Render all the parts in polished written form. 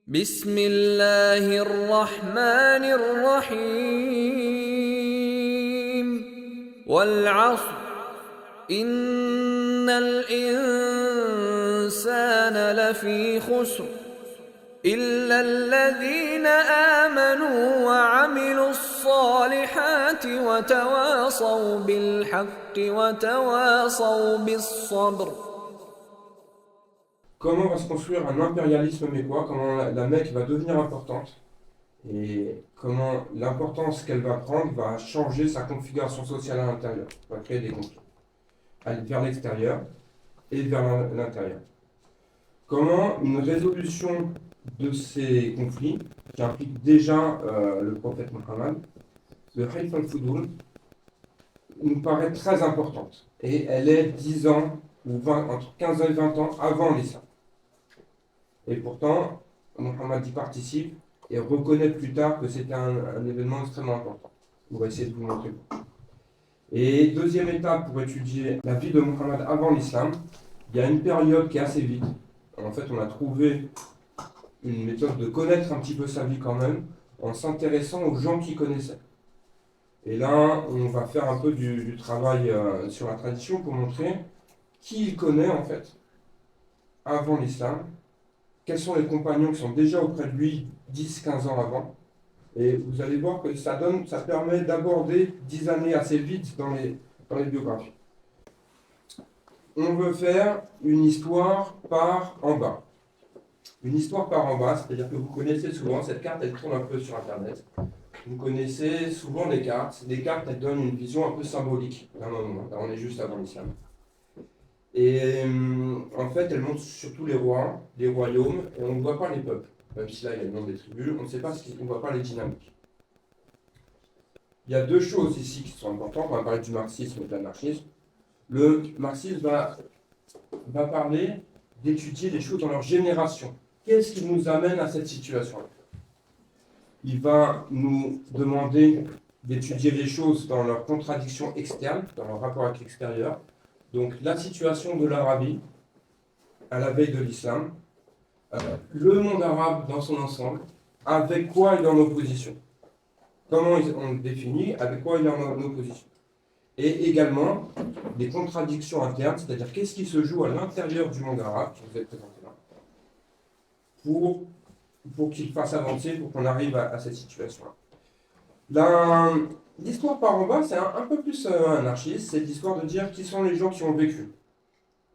بسم الله الرحمن الرحيم والعصر إن الإنسان لفي خسر إلا الذين آمنوا وعملوا الصالحات وتواصوا بالحق وتواصوا بالصبر. Comment va se construire un impérialisme mécois, comment la Mecque va devenir importante et comment l'importance qu'elle va prendre va changer sa configuration sociale à l'intérieur, va créer des conflits, aller vers l'extérieur et vers l'intérieur. Comment une résolution de ces conflits, qui implique déjà le prophète Mohammed, le Hilf al-Fudul, nous paraît très importante. Et elle est 10 ans, ou 20, entre 15 et 20 ans avant l'islam. Et pourtant, Mohammed y participe et reconnaît plus tard que c'était un événement extrêmement important. On va essayer de vous montrer. Et deuxième étape pour étudier la vie de Mohammed avant l'islam, il y a une période qui est assez vite. En fait, on a trouvé une méthode de connaître un petit peu sa vie quand même, en s'intéressant aux gens qu'il connaissait. Et là, on va faire un peu du travail sur la tradition pour montrer qui il connaît en fait avant l'islam, quels sont les compagnons qui sont déjà auprès de lui 10-15 ans avant. Et vous allez voir que ça permet d'aborder 10 années assez vite dans les biographies. On veut faire une histoire par en bas. Une histoire par en bas, c'est-à-dire que vous connaissez souvent, cette carte elle tourne un peu sur Internet. Vous connaissez souvent les cartes. Les cartes elles donnent une vision un peu symbolique d'un moment. Là on est juste avant l'islam. Et en fait, elle montre surtout les rois, les royaumes, et on ne voit pas les peuples. Même si là, il y a le nom des tribus, on ne sait pas on ne voit pas les dynamiques. Il y a deux choses ici qui sont importantes. On va parler du marxisme et de l'anarchisme. Le marxisme va parler d'étudier les choses dans leur génération. Qu'est-ce qui nous amène à cette situation-là? Il va nous demander d'étudier les choses dans leur contradiction externe, dans leur rapport avec l'extérieur. Donc la situation de l'Arabie à la veille de l'islam, le monde arabe dans son ensemble, avec quoi il est en opposition. Comment on le définit, avec quoi il est en opposition. Et également des contradictions internes, c'est-à-dire qu'est-ce qui se joue à l'intérieur du monde arabe, qui vous est présenté là, pour qu'il fasse avancer, pour qu'on arrive à cette situation-là. L'histoire par en bas, c'est un peu plus anarchiste, c'est l'histoire de dire qui sont les gens qui ont vécu.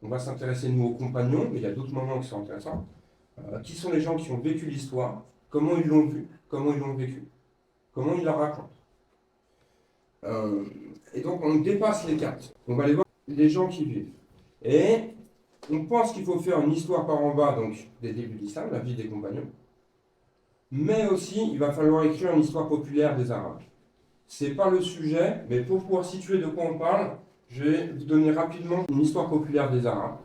On va s'intéresser nous aux compagnons, mais il y a d'autres moments qui sont intéressants. Qui sont les gens qui ont vécu l'histoire, comment ils l'ont vu, comment ils l'ont vécu, comment ils la racontent. Et donc on dépasse les cartes. On va aller voir les gens qui vivent. Et on pense qu'il faut faire une histoire par en bas, donc des débuts de l'islam, la vie des compagnons. Mais aussi, il va falloir écrire une histoire populaire des Arabes. C'est pas le sujet, mais pour pouvoir situer de quoi on parle, je vais vous donner rapidement une histoire populaire des Arabes.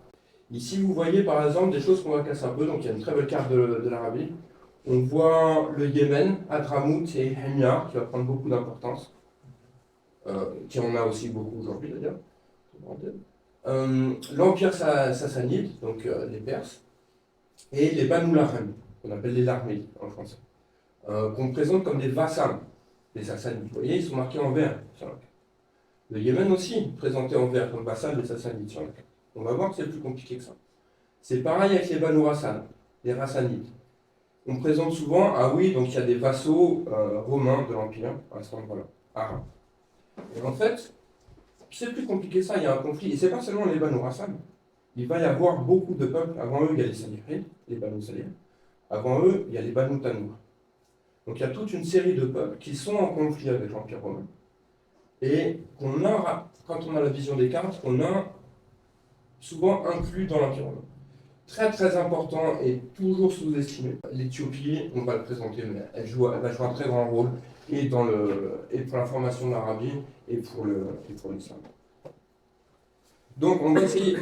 Ici, vous voyez par exemple des choses qu'on va casser un peu. Donc, il y a une très belle carte de l'Arabie. On voit le Yémen, Hadramout et Himyar, qui va prendre beaucoup d'importance, qui en a aussi beaucoup aujourd'hui d'ailleurs. L'Empire sassanide, donc les Perses, et les Banu Lahem, qu'on appelle les Larmédes en français, qu'on présente comme des vassals. Les Sassanides, vous voyez, ils sont marqués en vert sur la carte. Le Yémen aussi, présenté en vert comme vassal des Sassanides sur la carte. On va voir que c'est plus compliqué que ça. C'est pareil avec les Banu Hassan, les Hassanides. On présente souvent, ah oui, donc il y a des vassaux romains de l'Empire, à cet endroit-là, arabes. Et en fait, c'est plus compliqué que ça, il y a un conflit. Et c'est pas seulement les Banu Hassan. Il va y avoir beaucoup de peuples. Avant eux, il y a les Salihrides, les Banu Salih. Avant eux, il y a les Banu Tanour. Donc il y a toute une série de peuples qui sont en conflit avec l'Empire romain. Et qu'on a, quand on a la vision des cartes, on a souvent inclus dans l'Empire romain. Très très important et toujours sous-estimé. L'Éthiopie, on va le présenter, mais elle va jouer un très grand rôle et pour la formation de l'Arabie et pour l'islam. Donc on va essayer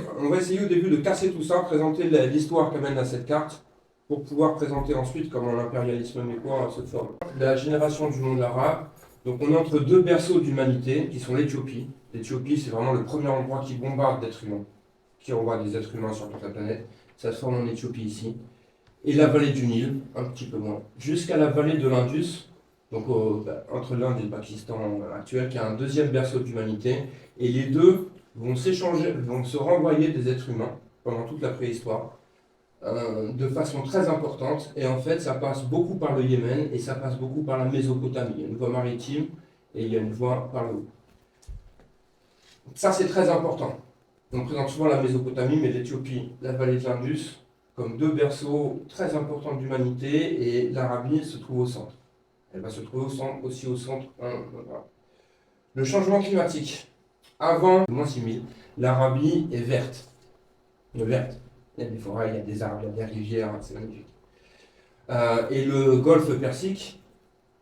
au début de casser tout ça, présenter l'histoire qu'amène à cette carte, pour pouvoir présenter ensuite comment l'impérialisme mécois se forme. La génération du monde arabe, donc on est entre deux berceaux d'humanité, qui sont l'Éthiopie. L'Éthiopie, c'est vraiment le premier endroit qui bombarde d'êtres humains, qui envoie des êtres humains sur toute la planète. Ça se forme en Éthiopie ici. et la vallée du Nil, un petit peu moins, jusqu'à la vallée de l'Indus, donc entre l'Inde et le Pakistan actuel, qui est un deuxième berceau de l'humanité, et les deux vont s'échanger, vont se renvoyer des êtres humains pendant toute la préhistoire, de façon très importante, et en fait ça passe beaucoup par le Yémen, et ça passe beaucoup par la Mésopotamie. Il y a une voie maritime, et il y a une voie par le haut. Ça c'est très important. On présente souvent la Mésopotamie, mais l'Éthiopie, la vallée de l'Indus, comme deux berceaux très importants de l'humanité, et l'Arabie se trouve au centre. Elle va se trouver aussi au centre. Voilà. Le changement climatique. Avant le moins 6000, l'Arabie est verte. Verte. Il y a des forêts, il y a des arbres, il y a des rivières, c'est magnifique. Et le golfe Persique,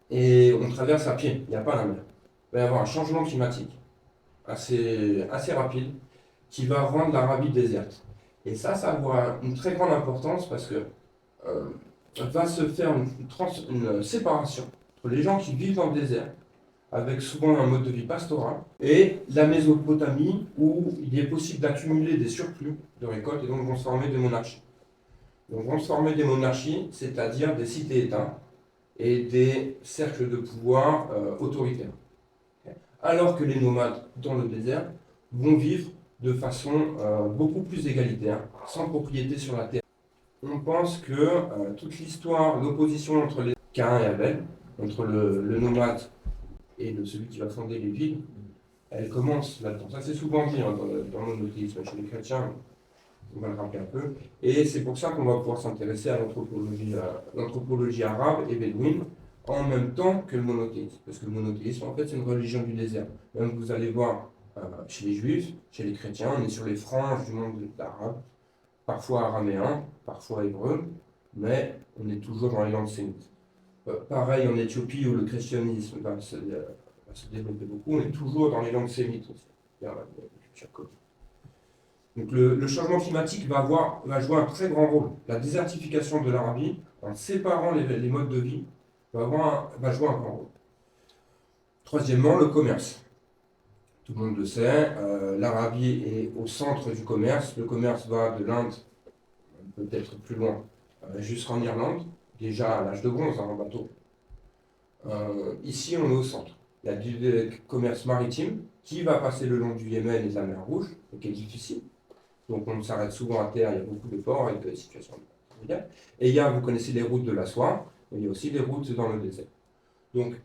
et on traverse à pied, il n'y a pas la mer. Il va y avoir un changement climatique assez rapide qui va rendre l'Arabie déserte. Et ça va avoir une très grande importance parce que va se faire une séparation entre les gens qui vivent dans le désert, avec souvent un mode de vie pastoral, et la Mésopotamie, où il est possible d'accumuler des surplus de récoltes et donc vont se former des monarchies. Donc vont se former des monarchies, c'est-à-dire des cités-États et des cercles de pouvoir autoritaires. Alors que les nomades dans le désert vont vivre de façon beaucoup plus égalitaire, sans propriété sur la terre. On pense que toute l'histoire, l'opposition entre les Caïn et Abel, entre le nomade et celui qui va fonder les villes, elle commence là-dedans. Ça c'est souvent dit dans le monothéisme chez les chrétiens, on va le rappeler un peu. Et c'est pour ça qu'on va pouvoir s'intéresser à l'anthropologie arabe et bédouine en même temps que le monothéisme. Parce que le monothéisme, en fait, c'est une religion du désert. Même vous allez voir chez les juifs, chez les chrétiens, on est sur les franges du monde arabe, parfois araméen, parfois hébreu, mais on est toujours dans les langues sémites. Pareil en Éthiopie où le christianisme va se développer beaucoup, on est toujours dans les langues sémites aussi. Il y a la culture commune. Donc le changement climatique va jouer un très grand rôle. La désertification de l'Arabie, en séparant les modes de vie, va jouer un grand rôle. Troisièmement, le commerce. Tout le monde le sait, l'Arabie est au centre du commerce. Le commerce va de l'Inde, peut-être plus loin, jusqu'en Irlande, déjà à l'âge de bronze, en bateau. Ici, on est au centre. Il y a du commerce maritime qui va passer le long du Yémen et de la mer Rouge, et qui est difficile. Donc on s'arrête souvent à terre, il y a beaucoup de ports avec des situations mondiales. Et il y a, vous connaissez les routes de la soie, mais il y a aussi les routes dans le désert. Donc,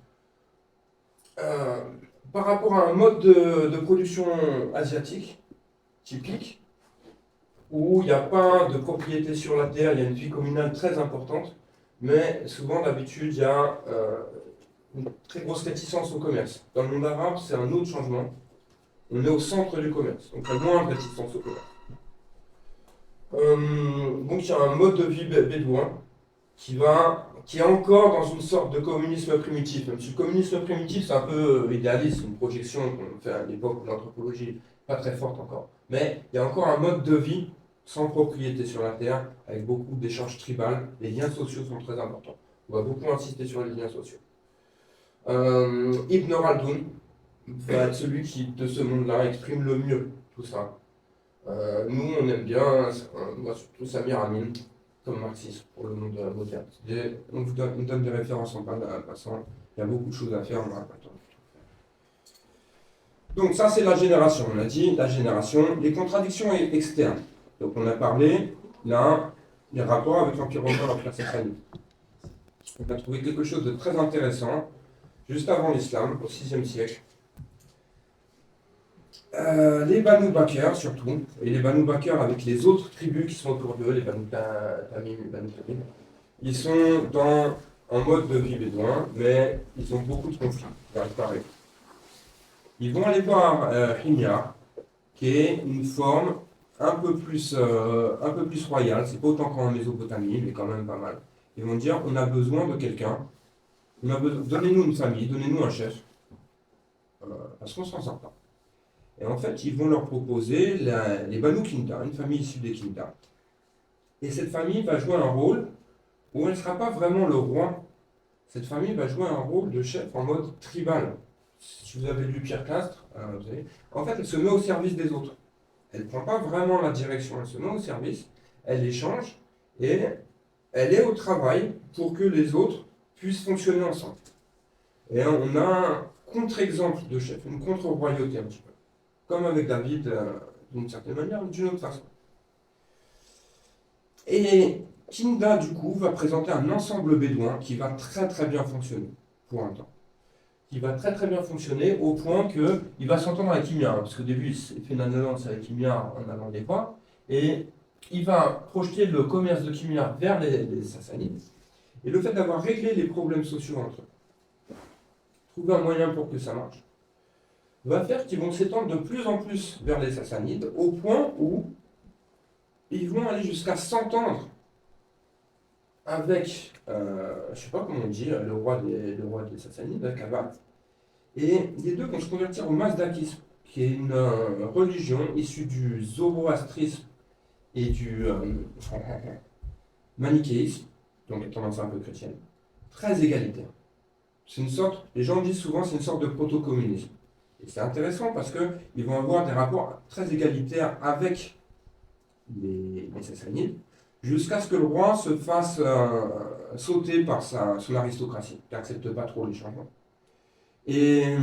par rapport à un mode de production asiatique typique, où il n'y a pas de propriété sur la terre, il y a une vie communale très importante, mais souvent d'habitude il y a une très grosse réticence au commerce. Dans le monde arabe, c'est un autre changement. On est au centre du commerce, donc il y a moins de réticence au commerce. Donc il y a un mode de vie bédouin qui est encore dans une sorte de communisme primitif. Même si le communisme primitif c'est un peu idéaliste, une projection qu'on fait à l'époque où l'anthropologie pas très forte encore. Mais il y a encore un mode de vie sans propriété sur la terre, avec beaucoup d'échanges tribaux. Les liens sociaux sont très importants. On va beaucoup insister sur les liens sociaux. Ibn Khaldun va être celui qui, de ce monde-là, exprime le mieux tout ça. Nous, on aime bien, moi surtout Samir Amin, comme marxiste pour le monde moderne. On vous donne des références en passant. Il y a beaucoup de choses à faire, on n'aura pas le temps. Donc ça, c'est la génération. On a dit la génération, les contradictions externes. Donc on a parlé, là, des rapports avec l'Empire romain et l'Empire sassanide. On a trouvé quelque chose de très intéressant, juste avant l'islam, au VIe siècle. Les Banu Bakr surtout, et les Banu Bakr avec les autres tribus qui sont autour d'eux, les Banu Tamim, les Banu Tamim, ils sont dans un mode de vie bédouin, mais ils ont beaucoup de conflits, pareil. Ils vont aller voir Himyar, qui est une forme un peu plus royale, c'est pas autant qu'en Mésopotamie, mais quand même pas mal. Ils vont dire, on a besoin de quelqu'un, donnez-nous une famille, donnez-nous un chef, parce qu'on s'en sort pas. Et en fait, ils vont leur proposer les Banu Kinda, une famille issue des Kinda. Et cette famille va jouer un rôle où elle ne sera pas vraiment le roi. Cette famille va jouer un rôle de chef en mode tribal. Si vous avez lu Pierre Castres, vous savez, en fait, elle se met au service des autres. Elle ne prend pas vraiment la direction, elle se met au service, elle échange et elle est au travail pour que les autres puissent fonctionner ensemble. Et on a un contre-exemple de chef, une contre-royauté un petit peu. Comme avec David, d'une certaine manière, d'une autre façon. Et Kinda, du coup, va présenter un ensemble bédouin qui va très très bien fonctionner pour un temps. Qui va très très bien fonctionner au point qu'il va s'entendre avec Ymir, parce qu'au début il fait une alliance avec Ymir en allant des fois, et il va projeter le commerce de Ymir vers les Sassanides, et le fait d'avoir réglé les problèmes sociaux entre eux, trouver un moyen pour que ça marche, va faire qu'ils vont s'étendre de plus en plus vers les Sassanides, au point où ils vont aller jusqu'à s'entendre avec, je ne sais pas comment on dit, le roi des Sassanides, Akaba. Et les deux vont se convertir au mazdakisme, qui est une religion issue du zoroastrisme et du manichéisme, donc tendance un peu chrétienne, très égalitaire. C'est une sorte, les gens disent souvent, c'est une sorte de proto-communisme. Et c'est intéressant parce qu'ils vont avoir des rapports très égalitaires avec les Sassanides, jusqu'à ce que le roi se fasse sauter par son aristocratie, qui n'accepte pas trop les changements. Et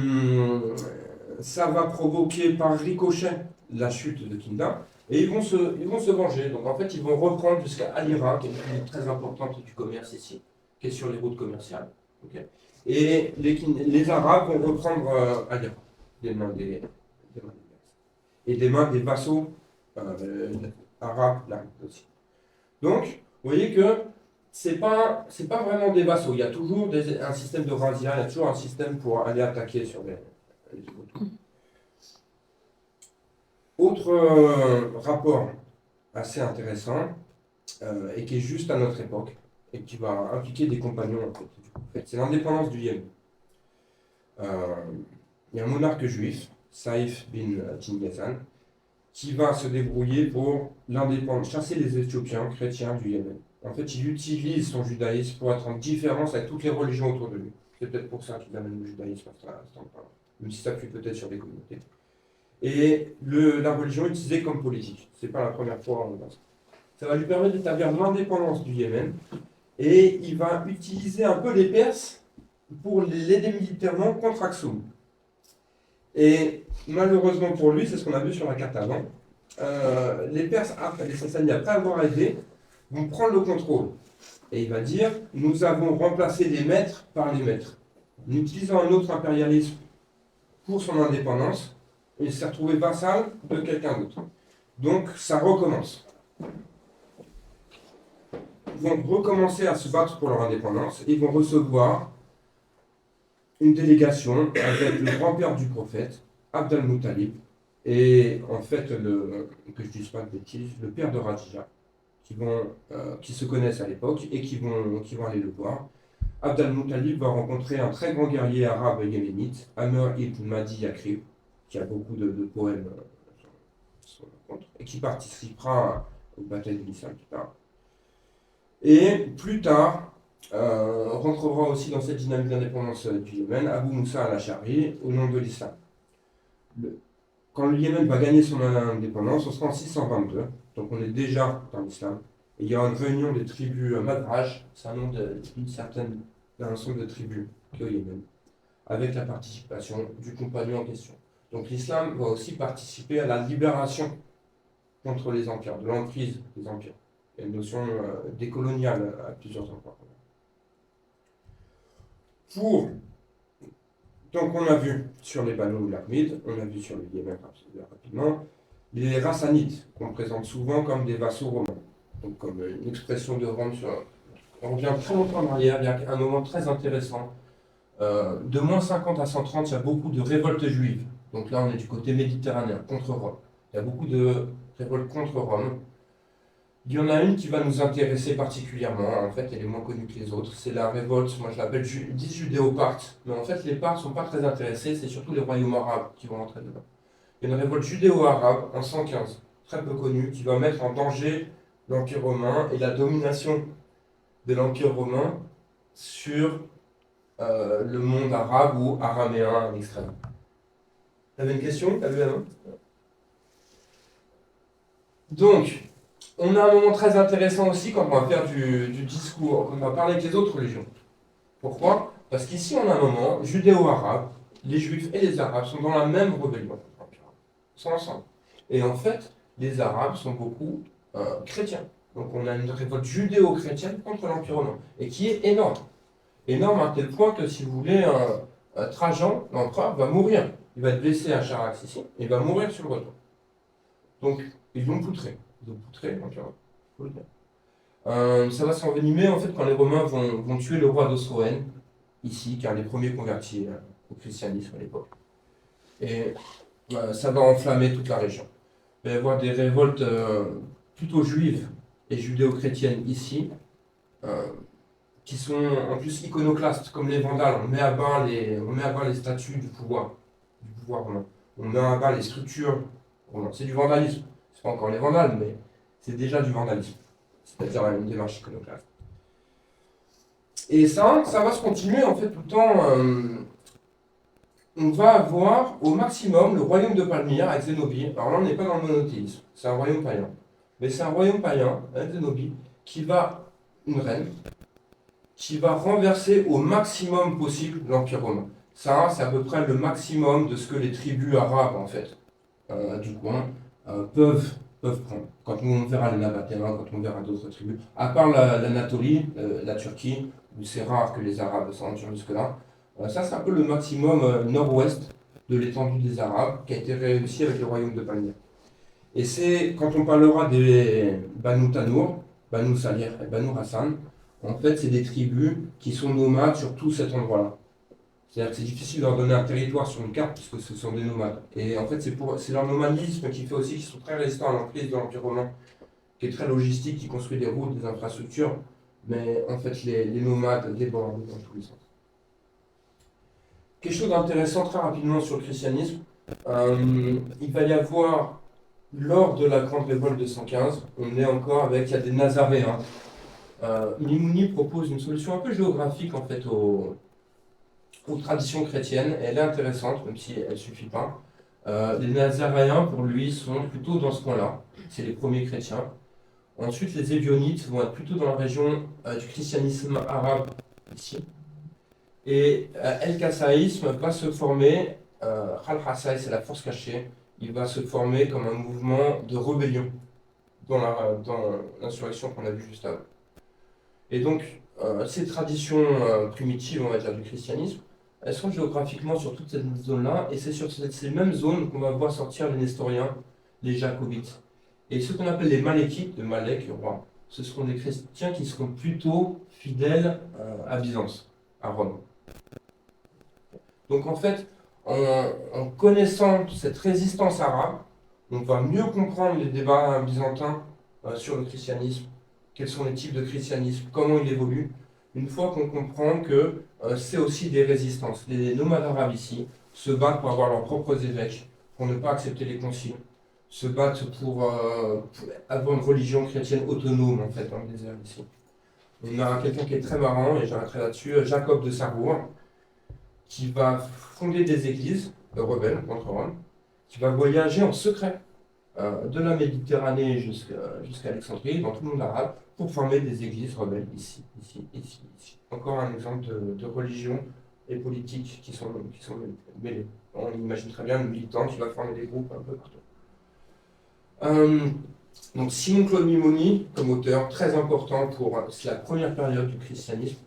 ça va provoquer par ricochet la chute de Kinda, et ils vont se venger. Donc en fait, ils vont reprendre jusqu'à Alira, qui est une ville très importante du commerce ici, qui est sur les routes commerciales. Okay. Et les Arabes vont reprendre Alira, des mains des Perses. Et des mains des vassaux arabes là aussi. Donc, vous voyez que c'est pas vraiment des vassaux. Il y a toujours un système de razzia, il y a toujours un système pour aller attaquer sur les autres. Autre rapport assez intéressant, et qui est juste à notre époque, et qui va impliquer des compagnons, en fait, c'est l'indépendance du Yémen. Il y a un monarque juif, Saïf bin Tingazan, qui va se débrouiller pour l'indépendance, chasser les Éthiopiens chrétiens du Yémen. En fait, il utilise son judaïsme pour être en différence avec toutes les religions autour de lui. C'est peut-être pour ça qu'il amène le judaïsme à ce temps-là, même si ça appuie peut-être sur des communautés. Et la religion est utilisée comme politique. C'est pas la première fois en France. Ça va lui permettre d'établir l'indépendance du Yémen, et il va utiliser un peu les Perses pour l'aider militairement contre Aksum. Et malheureusement pour lui, c'est ce qu'on a vu sur la carte avant, les Perses, les Sassanides, après avoir aidé, vont prendre le contrôle. Et il va dire, nous avons remplacé les maîtres par les maîtres. En utilisant un autre impérialisme pour son indépendance, il s'est retrouvé vassal de quelqu'un d'autre. Donc ça recommence. Ils vont recommencer à se battre pour leur indépendance, et ils vont recevoir une délégation avec le grand-père du prophète, Abd al-Muttalib, et en fait, que je ne dise pas de bêtises, le père de Radija, qui se connaissent à l'époque et qui vont aller le voir. Abd al-Muttalib va rencontrer un très grand guerrier arabe yéménite, Amr ibn Mahdi Yakrib, qui a beaucoup de poèmes sur le contre, et qui participera aux batailles de l'Islam plus tard. Et plus tard, rentrera aussi dans cette dynamique d'indépendance du Yémen, Abu Moussa al-Ash'ari, au nom de l'islam. Quand le Yémen va gagner son indépendance, on sera en 622, donc on est déjà dans l'islam. Et il y aura une réunion des tribus Madraj, c'est un nom d'un ensemble de tribus qui est au Yémen, avec la participation du compagnon en question. Donc l'islam va aussi participer à la libération contre les empires, de l'emprise des empires. Il y a une notion décoloniale à plusieurs endroits. Donc on a vu sur les Banu Larmides, on a vu sur le Yémen rapidement, les Rassanides, qu'on présente souvent comme des vassaux romains. Donc comme une expression de Rome on revient très longtemps en arrière, il y a un moment très intéressant. De moins 50 à 130, il y a beaucoup de révoltes juives. Donc là on est du côté méditerranéen, contre Rome. Il y a beaucoup de révoltes contre Rome. Il y en a une qui va nous intéresser particulièrement, en fait elle est moins connue que les autres, c'est la révolte, moi je l'appelle 10 judéo-parthes, mais en fait les parthes ne sont pas très intéressés, c'est surtout les royaumes arabes qui vont rentrer dedans. Il y a une révolte judéo-arabe en 115, très peu connue, qui va mettre en danger l'Empire romain et la domination de l'Empire romain sur le monde arabe ou araméen à l'extrême. Tu avais une question? Tu as vu la main? Donc, On a un moment très intéressant aussi quand on va faire du discours, quand on va parler avec les autres religions. Pourquoi? Parce qu'ici, on a un moment judéo-arabe, les juifs et les arabes sont dans la même rébellion. Ils sont ensemble. Et en fait, les arabes sont beaucoup chrétiens. Donc on a une révolte judéo-chrétienne contre l'Empire romain, et qui est énorme. Énorme à tel point que, si vous voulez, Trajan, l'empereur, va mourir. Il va être blessé à Charax ici, et il va mourir sur le retour. Donc, ils l'ont poutré. Ils l'ont poutré, l'Empire romain. Faut le dire. Ça va s'envenimer en fait quand les Romains vont tuer le roi d'Osroène, ici, qui est un des premiers convertis au christianisme à l'époque. Et ça va enflammer toute la région. Il va y avoir des révoltes plutôt juives et judéo-chrétiennes ici, qui sont en plus iconoclastes, comme les Vandales. On met à bas les statues du pouvoir romain. On met à bas les structures romaines. C'est du vandalisme. C'est pas encore les Vandales, mais c'est déjà du vandalisme. C'est-à-dire une démarche iconoclaste. Et ça va se continuer en fait tout le temps. On va avoir au maximum le royaume de Palmyre avec Zénobie. Alors là, on n'est pas dans le monothéisme, c'est un royaume païen. Mais c'est un royaume païen, avec Zénobie, une reine, qui va renverser au maximum possible l'Empire romain. Ça, c'est à peu près le maximum de ce que les tribus arabes, en fait, du coin, peuvent prendre. Quand on verra les Nabatéens, quand on verra d'autres tribus, à part l'Anatolie, la Turquie, où c'est rare que les Arabes s'aventurent jusque-là, ça, c'est un peu le maximum nord-ouest de l'étendue des Arabes, qui a été réussi avec le royaume de Palmyre. Et c'est quand on parlera des Banu Tanour, Banu Salir et Banu Hassan, en fait, c'est des tribus qui sont nomades sur tout cet endroit-là. C'est-à-dire que c'est difficile de leur donner un territoire sur une carte, puisque ce sont des nomades. Et en fait, c'est leur nomadisme qui fait aussi qu'ils sont très résistants à l'emprise de l'Empire romain, qui est très logistique, qui construit des routes, des infrastructures. Mais en fait, les nomades débordent dans tous les sens. Quelque chose d'intéressant très rapidement sur le christianisme, il va y avoir, lors de la grande révolte de 115, on est encore avec, il y a des Nazaréens. Mimouni propose une solution un peu géographique en fait aux traditions chrétiennes. Elle est intéressante, même si elle ne suffit pas. Les Nazaréens, pour lui, sont plutôt dans ce coin-là. C'est les premiers chrétiens. Ensuite, les Ébionites vont être plutôt dans la région du christianisme arabe, ici. Et El-Kassaïsme va se former, Al-Hassaï, c'est la force cachée, il va se former comme un mouvement de rébellion dans l'insurrection qu'on a vue juste avant. Et donc, ces traditions primitives, on va dire, du christianisme, elles sont géographiquement sur toute cette zone-là, et c'est sur ces mêmes zones qu'on va voir sortir les Nestoriens, les Jacobites. Et ce qu'on appelle les Malékites, de Malek, le roi, ce seront des chrétiens qui seront plutôt fidèles à Byzance, à Rome. Donc en fait, en connaissant cette résistance arabe, on va mieux comprendre les débats byzantins sur le christianisme, quels sont les types de christianisme, comment il évolue, une fois qu'on comprend que c'est aussi des résistances. Les nomades arabes ici se battent pour avoir leurs propres évêques, pour ne pas accepter les conciles, se battent pour avoir une religion chrétienne autonome en fait dans le désert ici. On a quelqu'un qui est très marrant, et j'arrêterai là-dessus, Jacob de Sarrebourg, qui va fonder des églises rebelles contre Rome, qui va voyager en secret de la Méditerranée jusqu'à Alexandrie, dans tout le monde arabe, pour former des églises rebelles ici. Encore un exemple de religion et politique qui sont mêlés. On imagine très bien le militant qui va former des groupes un peu partout. Donc Simon-Claude Mimoni, comme auteur, très important pour la première période du christianisme.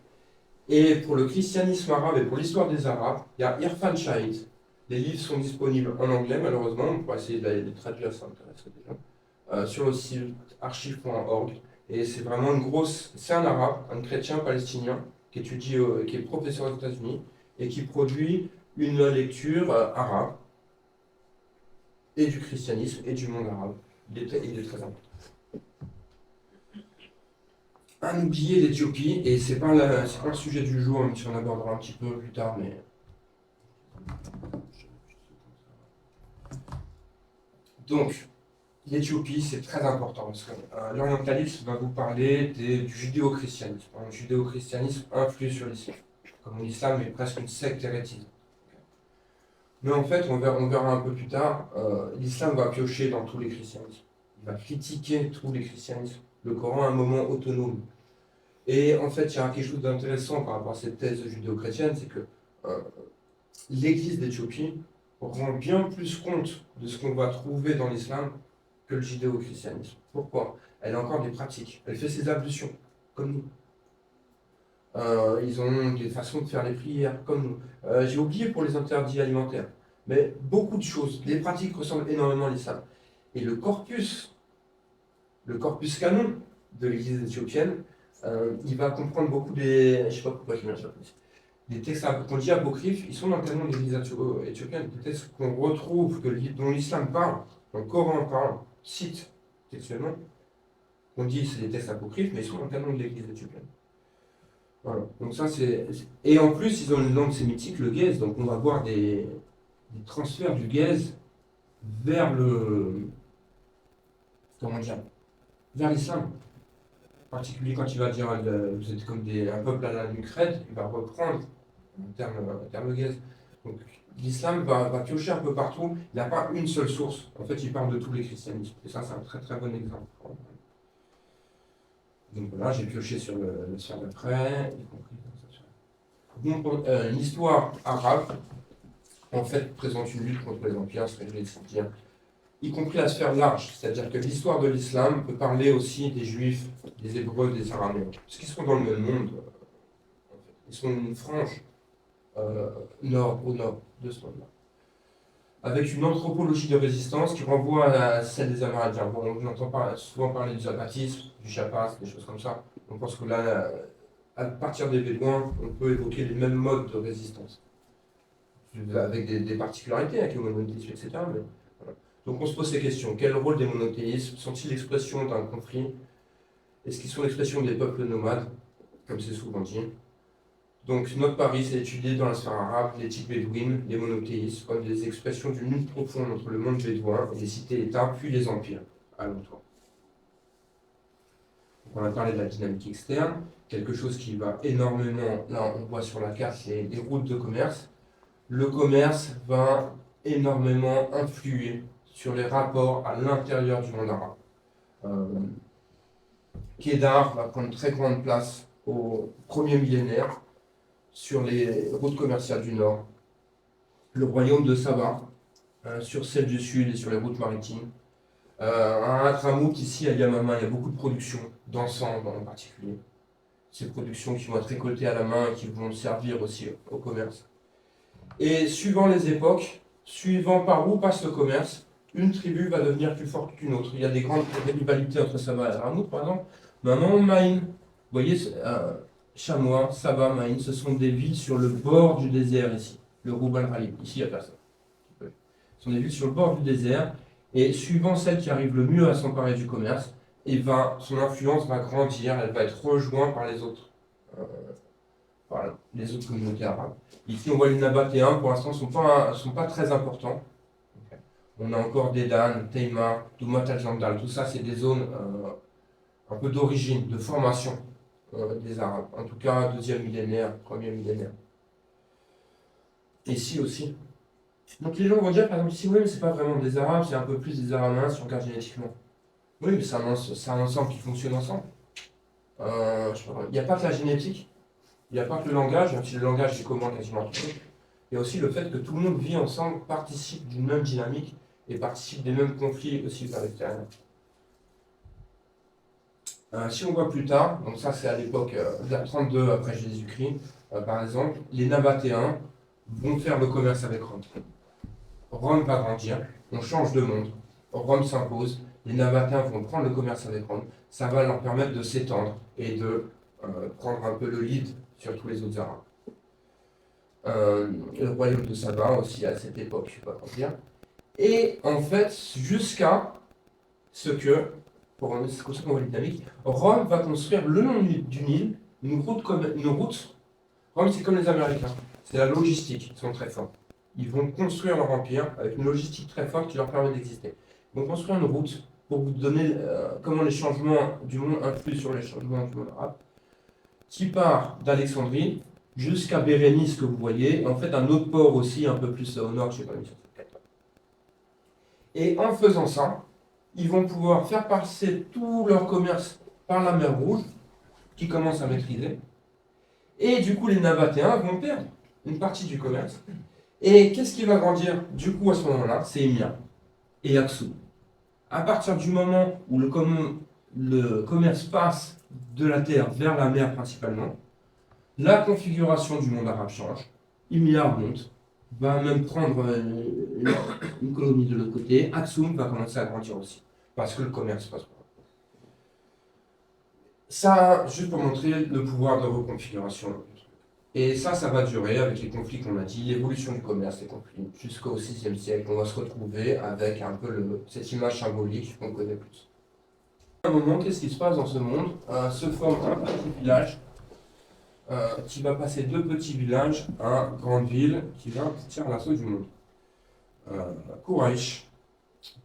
Et pour le christianisme arabe et pour l'histoire des Arabes, il y a Irfan Shahid. Les livres sont disponibles en anglais, malheureusement. On pourra essayer de les traduire, ça m'intéresserait déjà. Sur le site archive.org. Et c'est vraiment c'est un arabe, un chrétien palestinien, qui étudie, qui est professeur aux États-Unis, et qui produit une lecture arabe, et du christianisme, et du monde arabe. Il est très important. Un oublié l'Éthiopie, et c'est pas le sujet du jour, même si on abordera un petit peu plus tard, mais... Donc, l'Éthiopie, c'est très important, parce que l'orientalisme va vous parler du judéo-christianisme. Le judéo-christianisme influe sur l'islam, comme l'islam est presque une secte hérétique. Mais en fait, on verra un peu plus tard, l'islam va piocher dans tous les christianismes. il va critiquer tous les christianismes. Le Coran est un moment autonome. Et en fait, il y a quelque chose d'intéressant par rapport à cette thèse judéo-chrétienne, c'est que l'Église d'Éthiopie rend bien plus compte de ce qu'on va trouver dans l'islam que le judéo-christianisme. Pourquoi? Elle a encore des pratiques. Elle fait ses ablutions, comme nous. Ils ont des façons de faire les prières, comme nous. J'ai oublié pour les interdits alimentaires. Mais beaucoup de choses. Les pratiques ressemblent énormément à l'islam. Et le corpus canon de l'Église éthiopienne, il va comprendre beaucoup des... Je sais pas pourquoi je mets ça. Des textes qu'on dit apocryphes, ils sont dans le canon de l'Église éthiopienne. Des textes qu'on retrouve, dont l'islam parle, dont le Coran parle, cite textuellement. On dit c'est des textes apocryphes, mais ils sont dans le canon de l'Église éthiopienne. Voilà. Donc ça c'est... Et en plus, ils ont une langue sémitique, le guèze, donc on va voir des transferts du guèze vers le... Comment dire? Vers l'islam. En particulier quand il va dire vous êtes comme un peuple à la nuque raide, il va reprendre un terme guèze. Donc l'islam va piocher un peu partout, il n'a pas une seule source. En fait, il parle de tous les christianismes. Et ça, c'est un très très bon exemple. Donc voilà, j'ai pioché sur le sphère d'après, y compris l'histoire arabe, en fait, présente une lutte contre les empires, ce que je voulais dire, y compris la sphère large, c'est-à-dire que l'histoire de l'islam peut parler aussi des juifs, des hébreux, des araméens, parce qu'ils sont dans le même monde, en fait. Ils sont une frange au nord de ce monde-là, avec une anthropologie de résistance qui renvoie à celle des Amérindiens. Bon, on entend souvent parler du zapatisme, du chapas, des choses comme ça. On pense que là, à partir des Bédouins, on peut évoquer les mêmes modes de résistance, avec des particularités, avec le monothéisme, etc. Mais, voilà. Donc on se pose ces questions. Quel rôle des monothéismes? Sont-ils l'expression d'un conflit? Est-ce qu'ils sont l'expression des peuples nomades, comme c'est souvent dit? Donc notre pari, c'est d'étudier dans la sphère arabe l'éthique bédouine, les monothéismes, comme des expressions d'une lutte profonde entre le monde bédouin et les cités-États, puis les empires alentours. On a parlé de la dynamique externe, quelque chose qui va énormément, là on voit sur la carte les routes de commerce. Le commerce va énormément influer sur les rapports à l'intérieur du monde arabe. Kédar va prendre très grande place au premier millénaire sur les routes commerciales du nord. Le royaume de Saba, sur celle du sud et sur les routes maritimes. À Hadramout, ici à Yamama, il y a beaucoup de production d'encens en particulier. Ces productions qui vont être récoltées à la main et qui vont servir aussi au commerce. Et suivant les époques, suivant par où passe le commerce, une tribu va devenir plus forte qu'une autre. Il y a des grandes rivalités entre Saba et Hadramout, par exemple. Maintenant, Maïn, vous voyez, Chamois, Saba, Maïn, ce sont des villes sur le bord du désert ici. Le Roub al-Khalib, ici il n'y a personne. Ce sont des villes sur le bord du désert. Et suivant celle qui arrive le mieux à s'emparer du commerce, et son influence va grandir, elle va être rejointe par les autres communautés arabes. Ici, on voit les Nabatéens, pour l'instant, ne sont pas très importants. Okay. On a encore Dédan, Teima, Doumat al-Jandal, tout ça, c'est des zones un peu d'origine, de formation des Arabes. En tout cas, deuxième millénaire, premier millénaire. Ici aussi. Donc les gens vont dire, par exemple, ici, oui, mais c'est pas vraiment des Arabes, c'est un peu plus des Araméens si on regarde génétiquement. Oui, mais c'est un ensemble qui fonctionne ensemble. Il n'y a pas que la génétique, il n'y a pas que le langage, même si le langage c'est commun quasiment tout. Il y a aussi le fait que tout le monde vit ensemble, participe d'une même dynamique et participe des mêmes conflits aussi à l'extérieur. Si on voit plus tard, donc ça c'est à l'époque vers 32 après Jésus-Christ, par exemple, les Nabatéens vont faire le commerce avec Rome. Rome va grandir, on change de monde, Rome s'impose, les Nabatéens vont prendre le commerce avec Rome, ça va leur permettre de s'étendre et de prendre un peu le lead sur tous les autres Arabes. Le royaume de Saba aussi à cette époque, je ne sais pas comment dire. Et en fait, jusqu'à ce que, pour construire une nouvelle dynamique, Rome va construire le long du Nil une route. Rome, c'est comme les Américains, c'est la logistique, ils sont très forts. Ils vont construire leur empire avec une logistique très forte qui leur permet d'exister. Ils vont construire une route pour vous donner comment les changements du monde influent sur les changements du monde arabe, qui part d'Alexandrie jusqu'à Bérénice que vous voyez, en fait un autre port aussi un peu plus au nord, je ne sais pas, et en faisant ça, ils vont pouvoir faire passer tout leur commerce par la mer Rouge, qui commence à maîtriser. Et du coup, les Nabatéens vont perdre une partie du commerce. Et qu'est-ce qui va grandir du coup à ce moment-là? C'est Émia et Aksum. À partir du moment où le commerce passe de la terre vers la mer principalement, la configuration du monde arabe change. Émia monte, va même prendre une colonie de l'autre côté. Aksum va commencer à grandir aussi, parce que le commerce passe par là. Ça, juste pour montrer le pouvoir de reconfiguration. Et ça va durer avec les conflits qu'on a dit, l'évolution du commerce, les conflits, jusqu'au VIe siècle. On va se retrouver avec un peu cette image symbolique qu'on connaît plus. À un moment, qu'est-ce qui se passe dans ce monde? Se forme un petit village qui va passer deux petits villages à grande ville qui va tirer l'assaut du monde. Quraysh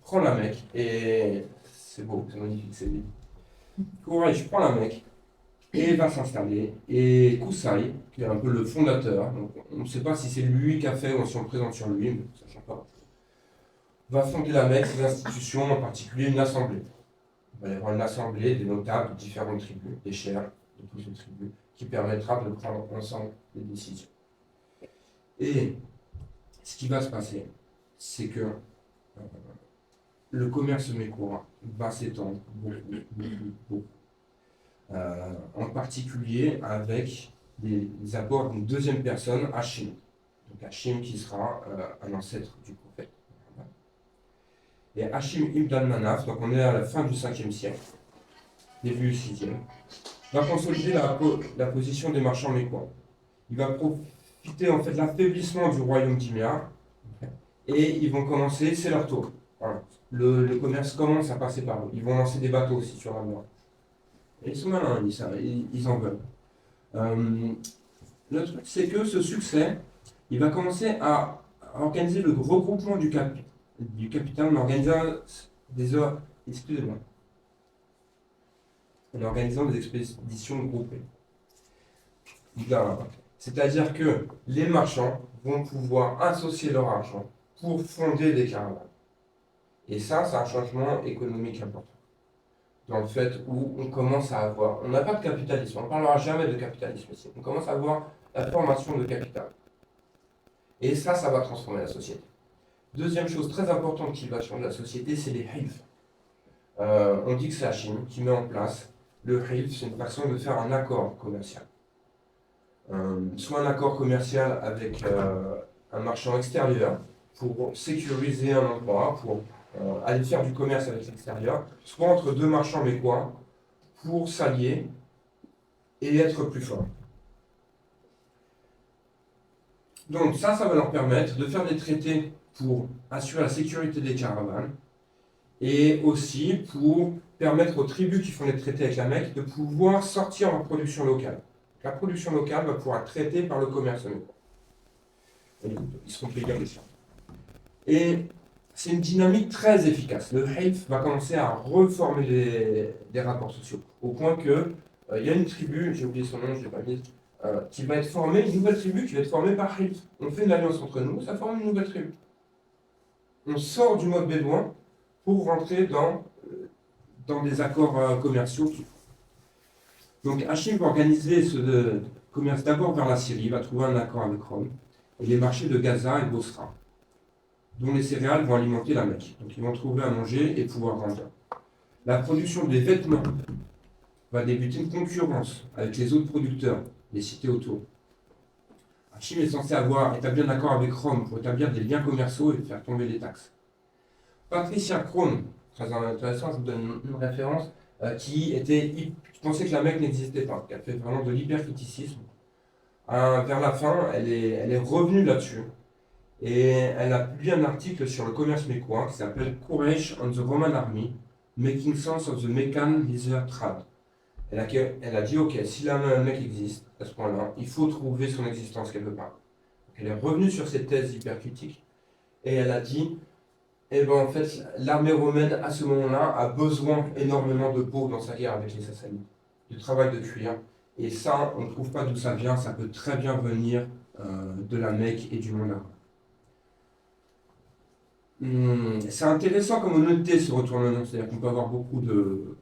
prend la Mecque et c'est beau, c'est magnifique, c'est dit. Quraysh prend la Mecque et va s'installer. Et Koussaï, qui est un peu le fondateur, donc on ne sait pas si c'est lui qui a fait ou si on le présente sur lui, mais ça ne change pas, va fonder la Mecque, ses institutions, en particulier une assemblée. Il va y avoir une assemblée des notables de différentes tribus, des chefs de toutes les tribus, qui permettra de prendre ensemble des décisions. Et ce qui va se passer, c'est que le commerce mécois va s'étendre beaucoup. En particulier avec les apports d'une deuxième personne, Hachim. Donc Hachim qui sera un ancêtre du prophète. Et Hachim ibn al-Manaf, donc on est à la fin du 5e siècle, début du 6e, va consolider la position des marchands mécois. Il va profiter en fait de l'affaiblissement du royaume d'Imia et ils vont commencer, c'est leur tour. Voilà. Le commerce commence à passer par eux. Ils vont lancer des bateaux aussi sur la mer. Et ils sont malins, ils en veulent. Le truc, c'est que ce succès, il va commencer à organiser le regroupement du capital en organisant excusez-moi, en organisant des expéditions groupées. C'est-à-dire que les marchands vont pouvoir associer leur argent pour fonder des caravanes. Et ça, c'est un changement économique important. Dans le fait où on commence à avoir, on n'a pas de capitalisme, on ne parlera jamais de capitalisme ici, on commence à avoir la formation de capital. Et ça va transformer la société. Deuxième chose très importante qui va changer la société, c'est les hilf. On dit que c'est la Chine qui met en place le hilf, c'est une façon de faire un accord commercial. Soit un accord commercial avec un marchand extérieur pour sécuriser un endroit, pour aller faire du commerce avec l'extérieur, soit entre deux marchands mécois pour s'allier et être plus forts. Donc ça va leur permettre de faire des traités pour assurer la sécurité des caravanes et aussi pour permettre aux tribus qui font des traités avec la Mecque de pouvoir sortir en production locale. La production locale va pouvoir être traitée par le commerce mécois. Ils seront payés en échange. Et c'est une dynamique très efficace. Le Hilf va commencer à reformer des rapports sociaux, au point que il y a une tribu, j'ai oublié son nom, je ne l'ai pas mis, qui va être formée, une nouvelle tribu qui va être formée par Hilf. On fait une alliance entre nous, ça forme une nouvelle tribu. On sort du mode bédouin pour rentrer dans des accords commerciaux. Donc Hachim va organiser ce commerce d'abord vers la Syrie, il va trouver un accord avec Rome, et les marchés de Gaza et Bosra, dont les céréales vont alimenter la Mecque. Donc ils vont trouver à manger et pouvoir grandir. La production des vêtements va débuter une concurrence avec les autres producteurs, les cités autour. Hachim est censé avoir établi un accord avec Rome pour établir des liens commerciaux et faire tomber les taxes. Patricia Crone, très intéressant, je vous donne une référence, qui pensait que la Mecque n'existait pas, qui a fait vraiment de l'hypercriticisme. Vers la fin, elle est revenue là-dessus. Et elle a publié un article sur le commerce mécois qui s'appelle Quraysh and the Roman Army, Making Sense of the Meccan Leather Trade. Elle a dit, ok, si la Mecque existe à ce point-là, il faut trouver son existence quelque part. Donc elle est revenue sur cette thèse hypercritique et elle a dit, en fait, l'armée romaine à ce moment-là a besoin énormément de peau dans sa guerre avec les Sassanides, de travail de cuir. Et ça, on ne trouve pas d'où ça vient, ça peut très bien venir de la Mecque et du monde arabe. C'est intéressant comme honnêteté ce retournement, c'est-à-dire qu'on peut avoir beaucoup de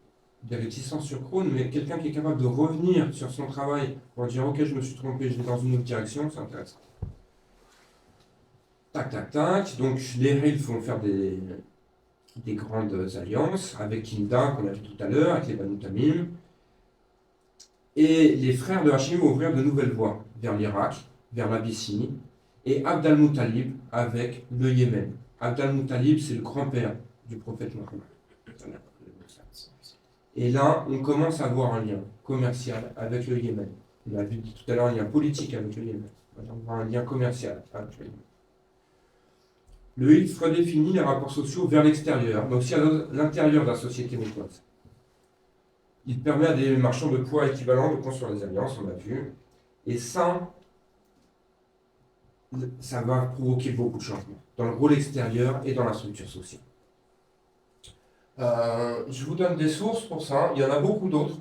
réticences sur Krohn, mais quelqu'un qui est capable de revenir sur son travail pour dire ok, je me suis trompé, je vais dans une autre direction, c'est intéressant. Tac, tac, tac. Donc les Hilf vont faire des grandes alliances avec Kinda, qu'on a vu tout à l'heure, avec les Banu Tamim. Et les frères de Hachim vont ouvrir de nouvelles voies vers l'Irak, vers l'Abyssinie, et Abd al-Muttalib avec le Yémen. Abd al-Muttalib, c'est le grand-père du prophète Mohammed. Et là, on commence à avoir un lien commercial avec le Yémen. On a vu tout à l'heure un lien politique avec le Yémen. On va avoir un lien commercial avec le Yémen. Le Hilf redéfinit les rapports sociaux vers l'extérieur, mais aussi à l'intérieur de la société mécoise. Il permet à des marchands de poids équivalents de construire des alliances, on l'a vu. Et ça va provoquer beaucoup de changements dans le rôle extérieur et dans la structure sociale. Je vous donne des sources pour ça. Il y en a beaucoup d'autres.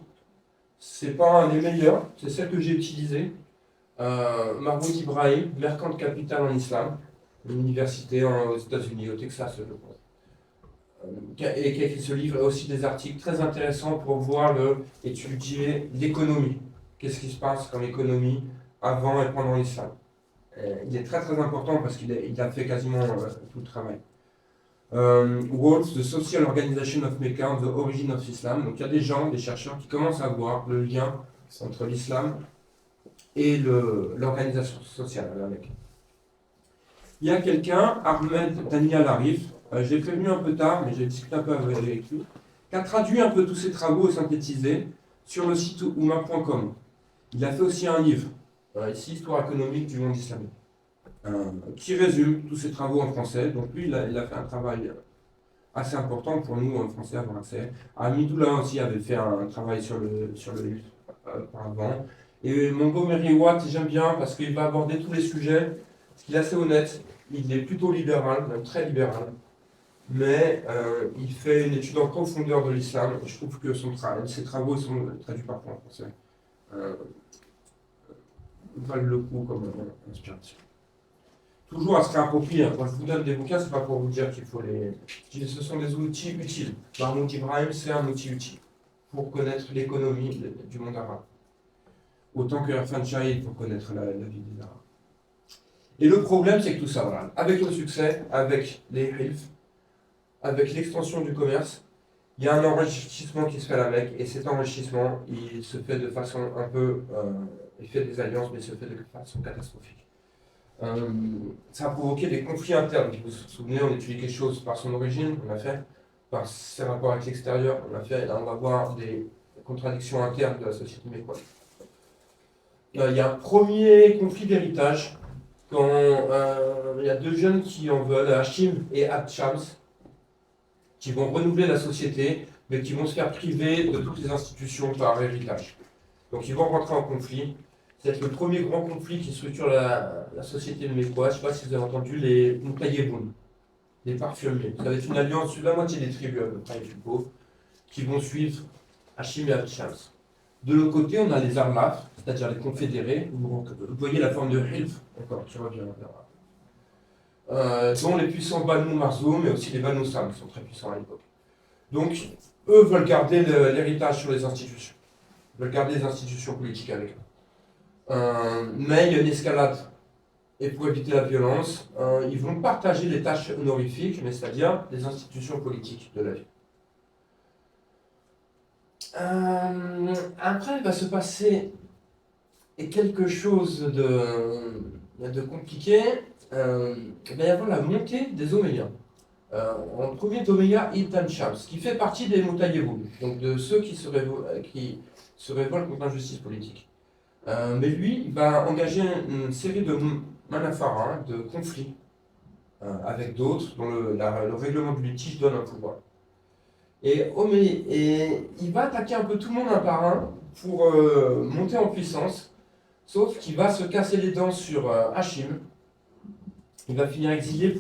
C'est pas un des meilleurs, c'est celle que j'ai utilisée. Mahmoud Ibrahim, Mercant Capital en Islam, une université aux États-Unis, au Texas, je crois. Et qui a écrit ce livre, et aussi des articles très intéressants pour voir étudier l'économie. Qu'est-ce qui se passe dans l'économie avant et pendant l'islam. Il est très très important parce qu'il a fait quasiment tout le travail. Wolf, The Social Organization of Mecca, The Origin of Islam. Donc il y a des gens, des chercheurs qui commencent à voir le lien entre l'islam et l'organisation sociale à la Mecque. Il y a quelqu'un, Ahmed Daniel Arif, je l'ai prévenu un peu tard, mais j'ai discuté un peu avec lui, qui a traduit un peu tous ses travaux et synthétisé sur le site ouma.com. Il a fait aussi un livre, ici, Histoire économique du monde islamique, qui résume tous ses travaux en français. Donc lui, il a fait un travail assez important pour nous, en français, à avoir accès. Amidoula aussi avait fait un travail sur le livre auparavant. Et Montgomery Watt, j'aime bien parce qu'il va aborder tous les sujets, parce qu'il est assez honnête. Il est plutôt libéral, même très libéral. Mais il fait une étude en profondeur de l'islam. Je trouve que ses travaux sont traduits parfois en français. Valent le coup comme inspiration. Toujours à se réapproprier. Quand je vous donne des bouquins, c'est pas pour vous dire qu'il faut les. Ce sont des outils utiles. Mahmoud Ibrahim, c'est un outil utile pour connaître l'économie du monde arabe. Autant que Irfan Shahid pour connaître la vie des Arabes. Et le problème, c'est que tout ça, voilà, avec le succès, avec les Hilf, avec l'extension du commerce, il y a un enrichissement qui se fait à la Mecque, et cet enrichissement, il se fait de façon un peu... il fait des alliances, mais il se fait de façon catastrophique. Ça a provoqué des conflits internes. Vous vous souvenez, on étudie quelque chose par son origine, on l'a fait, par ses rapports avec l'extérieur, on l'a fait, et là on va voir des contradictions internes de la société mécoise. Il y a un premier conflit d'héritage, quand il y a deux jeunes qui en veulent, Hachim et Abd Shams, qui vont renouveler la société, mais qui vont se faire priver de toutes les institutions par héritage. Donc ils vont rentrer en conflit. C'est le premier grand conflit qui structure la société mécoise. Je ne sais pas si vous avez entendu les Moutaïeboun, les parfumiers. Ça va être une alliance de la moitié des tribus à peu près, du pauvre, qui vont suivre Hachim et Abd Shams. De l'autre côté, on a les Arlaf, c'est-à-dire les confédérés. Vous voyez la forme de Hilf, encore, tu reviens dont les puissants Banu Marzoum, mais aussi les Banu Sam, qui sont très puissants à l'époque. Donc, eux veulent garder l'héritage sur les institutions. Ils veulent garder les institutions politiques avec eux. Mais il y a une escalade. Et pour éviter la violence, ils vont partager les tâches honorifiques, mais c'est-à-dire les institutions politiques de la vie. Après, il va se passer quelque chose de compliqué. Il va y avoir la montée des Omeyyades. En premier d'Omeyyad, Ibn Shams, qui fait partie des Moutaïeboun, donc de ceux qui se révoltent contre l'injustice politique. Mais lui, il va engager une série de manafara, de conflits avec d'autres, dont le règlement du litige donne un pouvoir. Et il va attaquer un peu tout le monde un par un pour monter en puissance, sauf qu'il va se casser les dents sur Hachim. Il va finir exilé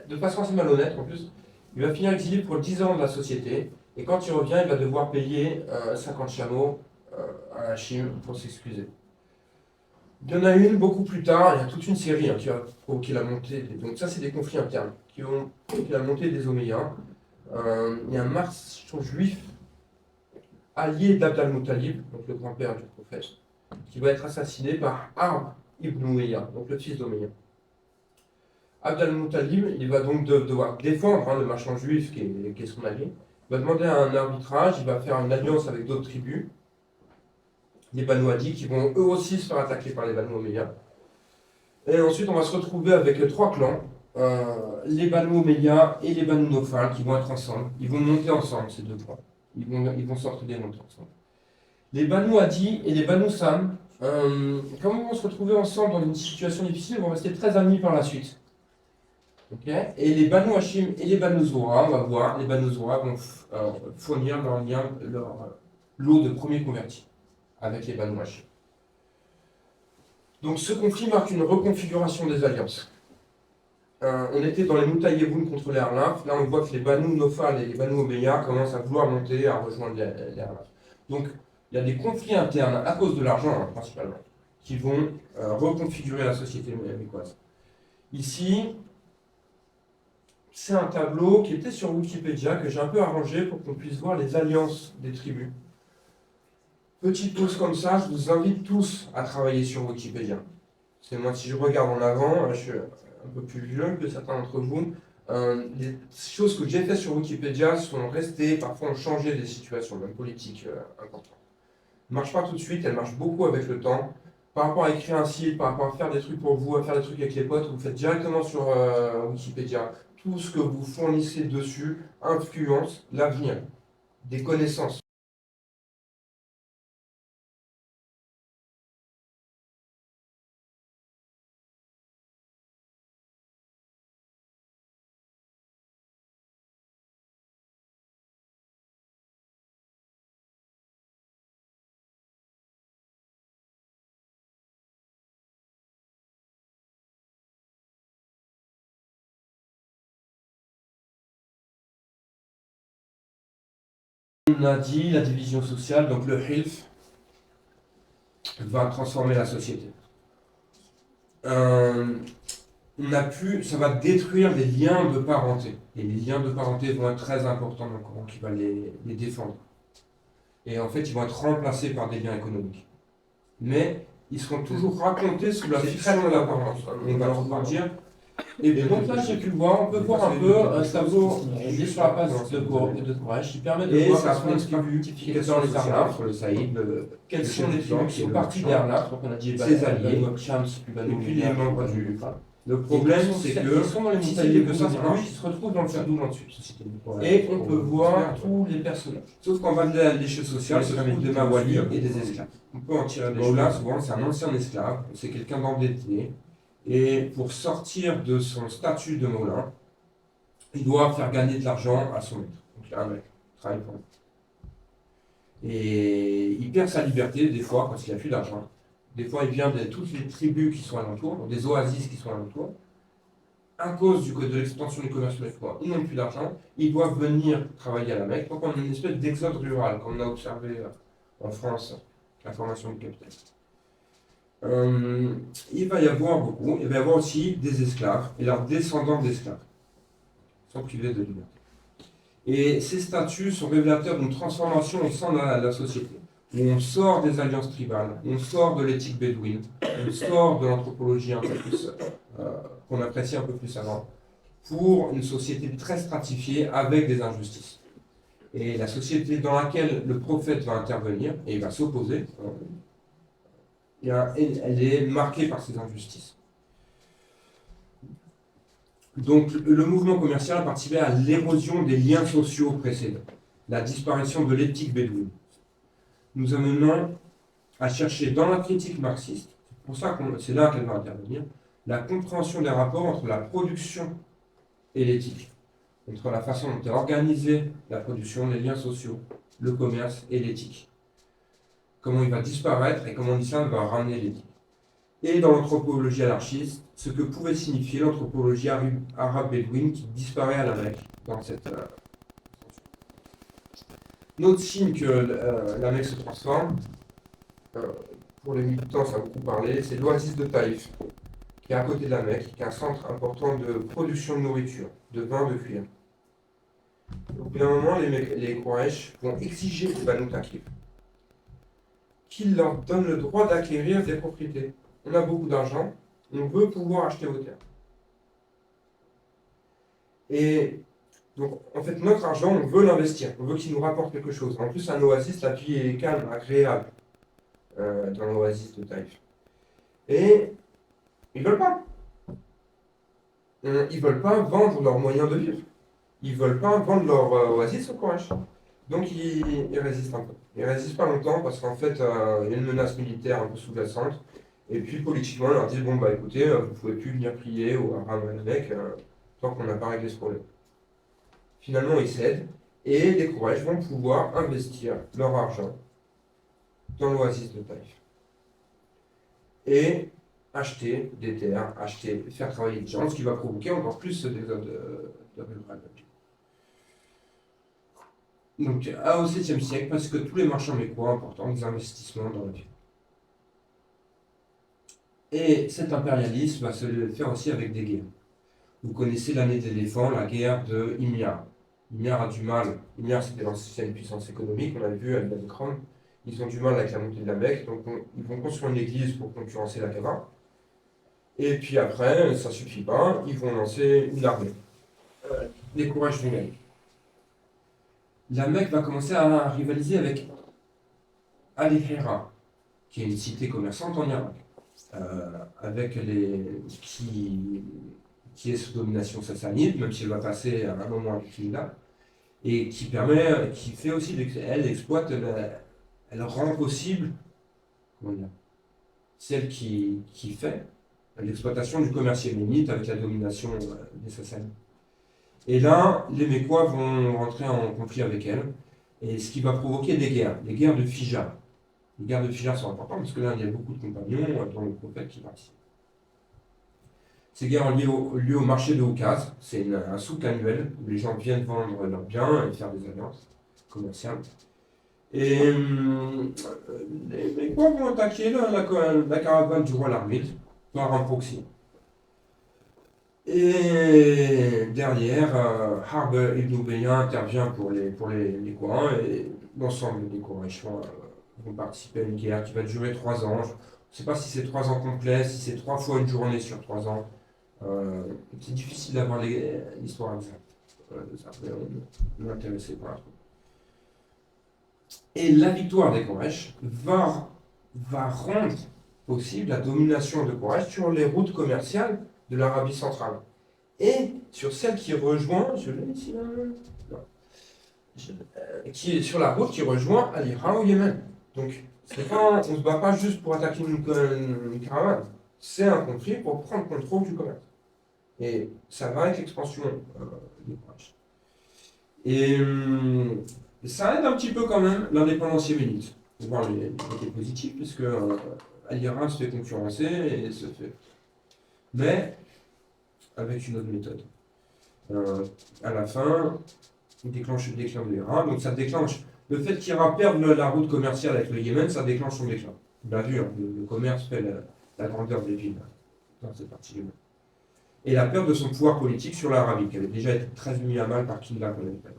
de façon assez malhonnête en plus, il va finir exilé pour 10 ans de la société, et quand il revient, il va devoir payer 50 chameaux à Hachim pour s'excuser. Il y en a une beaucoup plus tard, il y a toute une série qui va provoquer la montée. Donc ça, c'est des conflits internes qui ont la montée des Omeyyades. Il y a un marchand juif allié d'Abd al-Muttalib, donc le grand-père du prophète, qui va être assassiné par Harb ibn Umayya, donc le fils d'Omeyyad. Abd al-Muttalib, il va donc devoir défendre le marchand juif qui est son allié. Il va demander un arbitrage, il va faire une alliance avec d'autres tribus, les Banu Adi, qui vont eux aussi se faire attaquer par les Banu Umayya. Et ensuite, on va se retrouver avec trois clans, les Banu Umayya et les Banu Nofal, qui vont être ensemble. Ils vont monter ensemble, ces deux clans. Ils vont s'entraider monter ensemble. Les Banu Adi et les Banu Sam, quand ils vont se retrouver ensemble dans une situation difficile, ils vont rester très amis par la suite. Okay. Et les Banu Hashim et les Banu Zohra, on va voir, les Banu Zohra vont fournir leur lot de premiers convertis avec les Banu Hashim. Donc ce conflit marque une reconfiguration des alliances. On était dans les Moutaïeboun contre les Harlaf. Là, on voit que les Banu Nofal et les Banu Omeyyah commencent à vouloir monter, à rejoindre les Harlaf. Donc, il y a des conflits internes à cause de l'argent, principalement, qui vont reconfigurer la société mécoise. Ici, c'est un tableau qui était sur Wikipédia, que j'ai un peu arrangé pour qu'on puisse voir les alliances des tribus. Petite pause comme ça, je vous invite tous à travailler sur Wikipédia. C'est moi, si je regarde en avant, je suis un peu plus vieux que certains d'entre vous. Les choses que j'ai faites sur Wikipédia sont restées, parfois ont changé des situations, même politiques importantes. Elles ne marchent pas tout de suite, elles marchent beaucoup avec le temps. Par rapport à écrire un site, par rapport à faire des trucs pour vous, à faire des trucs avec les potes, vous faites directement sur Wikipédia. Tout ce que vous fournissez dessus influence l'avenir, des connaissances. On a dit la division sociale, donc le Hilf va transformer la société. Ça va détruire les liens de parenté. Et les liens de parenté vont être très importants dans le Coran qui va les défendre. Et en fait, ils vont être remplacés par des liens économiques. Mais ils seront toujours racontés sous la fiction de la parence. On va leur dire. Et donc là, j'ai pu le voir, on peut voir un peu un tableau qui est sur la page de Quraysh qui permet de voir quelles sont les tribus dans les Arnaf, le Saïd, quelles sont les tribus qui sont parties des Arnaf, donc on a dit ses alliés, et puis les membres du. Le problème, c'est que sont dans les montagnes que ça qui se retrouvent dans le Sadoul ensuite. Et on peut voir tous les personnages. Sauf qu'en bas de l'échelle sociale, se trouvent des Mawali et des esclaves. On peut en tirer des choses. Là, souvent, c'est un ancien esclave, c'est quelqu'un d'endetté. Et pour sortir de son statut de Moulin, il doit faire gagner de l'argent à son maître. Donc il y a un mec qui travaille pour lui. Et il perd sa liberté des fois parce qu'il n'a plus d'argent. Des fois il vient de toutes les tribus qui sont alentours, donc des oasis qui sont alentours. À cause de l'expansion du commerce mecquois, ils n'ont plus d'argent, ils doivent venir travailler à la Mecque. Donc on a une espèce d'exode rural, comme on a observé en France, la formation du capital. Il va y avoir aussi des esclaves et leurs descendants d'esclaves sont privés de liberté. Et ces statuts sont révélateurs d'une transformation au sein de la société, où on sort des alliances tribales, on sort de l'éthique bédouine, on sort de l'anthropologie un peu plus qu'on apprécie un peu plus avant, pour une société très stratifiée avec des injustices. Et la société dans laquelle le prophète va intervenir et il va s'opposer, elle est marquée par ces injustices. Donc le mouvement commercial a participé à l'érosion des liens sociaux précédents, la disparition de l'éthique bédouine. Nous amenons à chercher dans la critique marxiste, c'est pour ça que c'est là qu'elle va intervenir, la compréhension des rapports entre la production et l'éthique, entre la façon dont est organisée la production, les liens sociaux, le commerce et l'éthique. Comment il va disparaître et comment l'islam va ramener l'éthique. Et dans l'anthropologie anarchiste, ce que pouvait signifier l'anthropologie arabe bédouine qui disparaît à la Mecque dans cette. Notre signe que la Mecque se transforme, pour les militants ça a beaucoup parlé, c'est l'oasis de Taïf, qui est à côté de la Mecque, qui est un centre important de production de nourriture, de vin, de cuir. Au bout d'un moment, les Quraysh vont exiger des Banu Thaqif qu'ils leur donnent le droit d'acquérir des propriétés. On a beaucoup d'argent, on veut pouvoir acheter vos terres. Et donc, en fait, notre argent, on veut l'investir, on veut qu'il nous rapporte quelque chose. En plus, un oasis, la vie est calme, agréable dans l'oasis de Taïf. Et ils veulent pas. Ils veulent pas vendre leurs moyens de vivre. Ils veulent pas vendre leur oasis au Quraysh. Donc, ils résistent un peu. Ils résistent pas longtemps parce qu'en fait, il y a une menace militaire un peu sous-jacente. Et puis, politiquement, ils leur disent, bon, bah écoutez, vous pouvez plus venir prier au Haram al-Mek tant qu'on n'a pas réglé ce problème. Finalement, ils cèdent et les Quraysh vont pouvoir investir leur argent dans l'oasis de Taïf. Et acheter des terres, faire travailler des gens, ce qui va provoquer encore plus ce désordre de rural. Donc, au 7e siècle, parce que tous les marchands mécois importants des investissements dans la ville. Et cet impérialisme va se faire aussi avec des guerres. Vous connaissez l'année d'éléphant, la guerre de Himyar. Himyar a du mal. Himyar, c'était l'ancienne puissance économique, on l'avait vu avec Babykron. Ils ont du mal avec la montée de la Mecque, donc ils vont construire une église pour concurrencer la Kaaba. Et puis après, ça ne suffit pas, ils vont lancer une armée. Les Quraysh vont gagner. La Mecque va commencer à rivaliser avec Al-Hira, qui est une cité commerçante en Irak, qui est sous domination sassanide, même si elle va passer à un moment avec Kinda, et qui fait aussi, elle exploite, elle rend possible, celle qui fait l'exploitation du commerce yéménite avec la domination des Sassanides. Et là, les Mécois vont rentrer en conflit avec elle, et ce qui va provoquer des guerres de Fijar. Les guerres de Fijar sont importantes parce que là, il y a beaucoup de compagnons dont le prophète qui participent. Ces guerres ont lieu au marché de Oukaz, c'est un souk annuel où les gens viennent vendre leurs biens et faire des alliances commerciales. Et les Mécois vont attaquer la caravane du roi Larmid par un proxy. Et derrière, Harb ibn Ubayya intervient pour les Coran et l'ensemble des Quraysh vont participer à une guerre qui va durer 3 ans. Je ne sais pas si c'est 3 ans complets, si c'est 3 fois une journée sur 3 ans. C'est difficile d'avoir l'histoire exacte de ça, mais on est intéressé par la truc. Et la victoire des Quraysh va rendre possible la domination de Quraysh sur les routes commerciales de l'Arabie centrale. Et sur celle qui rejoint, je l'ai ici là, qui est sur la route qui rejoint Al-Hira au Yémen. Donc, on ne se bat pas juste pour attaquer une caravane, c'est un conflit pour prendre contrôle du commerce. Et ça va avec l'expansion des Quraysh. Et ça aide un petit peu quand même l'indépendance yéménite. On va voir les côtés positifs, puisque Al-Hira se fait concurrencer et se fait. Mais avec une autre méthode. À la fin, on déclenche le déclin de l'Iran, donc ça déclenche le fait qu'Iran perde la route commerciale avec le Yémen, ça déclenche son déclin. On l'a vu, hein, le commerce fait la grandeur des villes dans cette partie du monde. Et la perte de son pouvoir politique sur l'Arabie, qui avait déjà été très mis à mal par Kinda qu'on avait fait.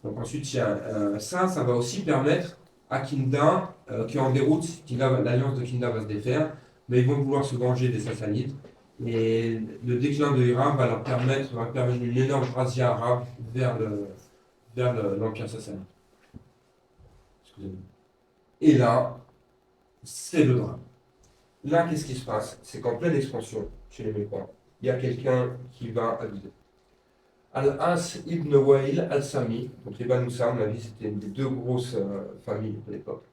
Donc ensuite, il y a, ça va aussi permettre à Kinda, qui est en déroute, l'alliance de Kinda va se défaire, mais ils vont vouloir se venger des Sassanides. Et le déclin de l'Iran va permettre une énorme razzia arabe vers l'Empire sassanide. Excusez-moi. Et là, c'est le drame. Là, qu'est-ce qui se passe? C'est qu'en pleine expansion, chez les Mécois, il y a quelqu'un qui va abuser. Al-As ibn Wa'il al-Sami, donc les Banu Sam, on a vu, c'était une des 2 grosses familles de l'époque.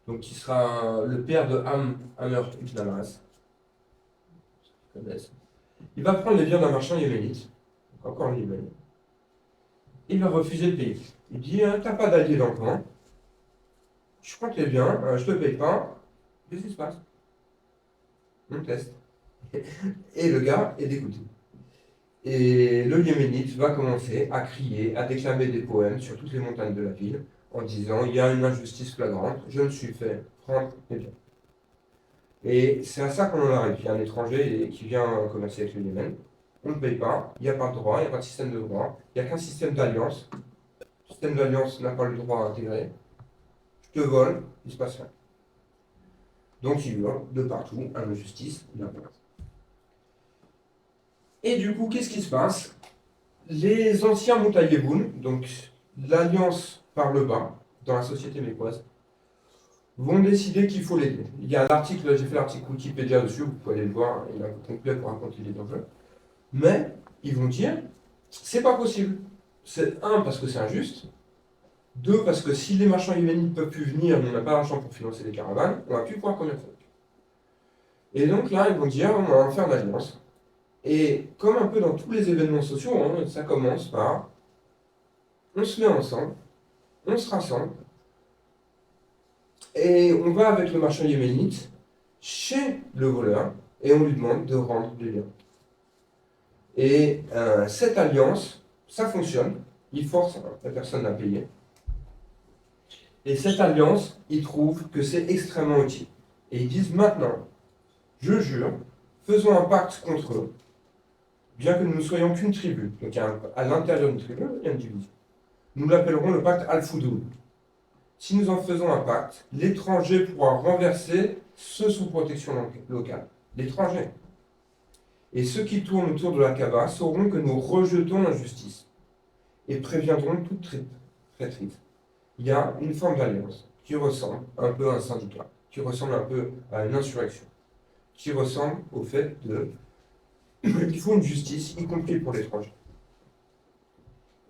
Donc, qui sera le père de Amr ibn al-As. Il va prendre les biens d'un marchand yéménite, donc encore le Yémen. Il va refuser de payer. Il dit, t'as pas d'allié dans le camp, je prends tes biens, je te paye pas, qu'est-ce qui se passe? On teste. Et le gars est dégoûté. Et le Yéménite va commencer à crier, à déclamer des poèmes sur toutes les montagnes de la ville, en disant il y a une injustice flagrante, je me suis fait prendre mes biens. Et c'est à ça qu'on en arrive. Il y a un étranger qui vient commercer avec le Yémen, on ne paye pas, il n'y a pas de droit, il n'y a pas de système de droit, il n'y a qu'un système d'alliance. Le système d'alliance n'a pas le droit à intégrer. Je te vole, il ne se passe rien. Donc il hurle de partout, à l'injustice, n'importe. Et du coup, qu'est-ce qui se passe? Les anciens Moutaïeboun, donc l'alliance par le bas, dans la société mécoise, vont décider qu'il faut l'aider. Il y a un article, j'ai fait l'article Wikipédia dessus, vous pouvez aller le voir, il est un peu complet pour raconter les enjeux. Mais ils vont dire, c'est pas possible. C'est un, parce que c'est injuste. Deux, parce que si les marchands yéménites ne peuvent plus venir, on n'a pas d'argent pour financer les caravanes, on va plus pouvoir commercer. Et donc là, ils vont dire, on va en faire une alliance. Et comme un peu dans tous les événements sociaux, hein, ça commence par, on se met ensemble, on se rassemble, et on va avec le marchand yéménite chez le voleur, et on lui demande de rendre les biens. Et cette alliance, ça fonctionne, il force la personne à payer. Et cette alliance, ils trouvent que c'est extrêmement utile. Et ils disent maintenant, je jure, faisons un pacte contre eux, bien que nous ne soyons qu'une tribu. Donc à l'intérieur d'une tribu, il y a une division. Nous l'appellerons le pacte Al-Foudoul. Si nous en faisons un pacte, l'étranger pourra renverser ceux sous protection locale. L'étranger. Et ceux qui tournent autour de la Kaaba sauront que nous rejetons l'injustice et préviendront toute traîtrise. Il y a une forme d'alliance qui ressemble un peu à un syndicat, qui ressemble un peu à une insurrection, qui ressemble au fait qu'il faut une justice, y compris pour l'étranger.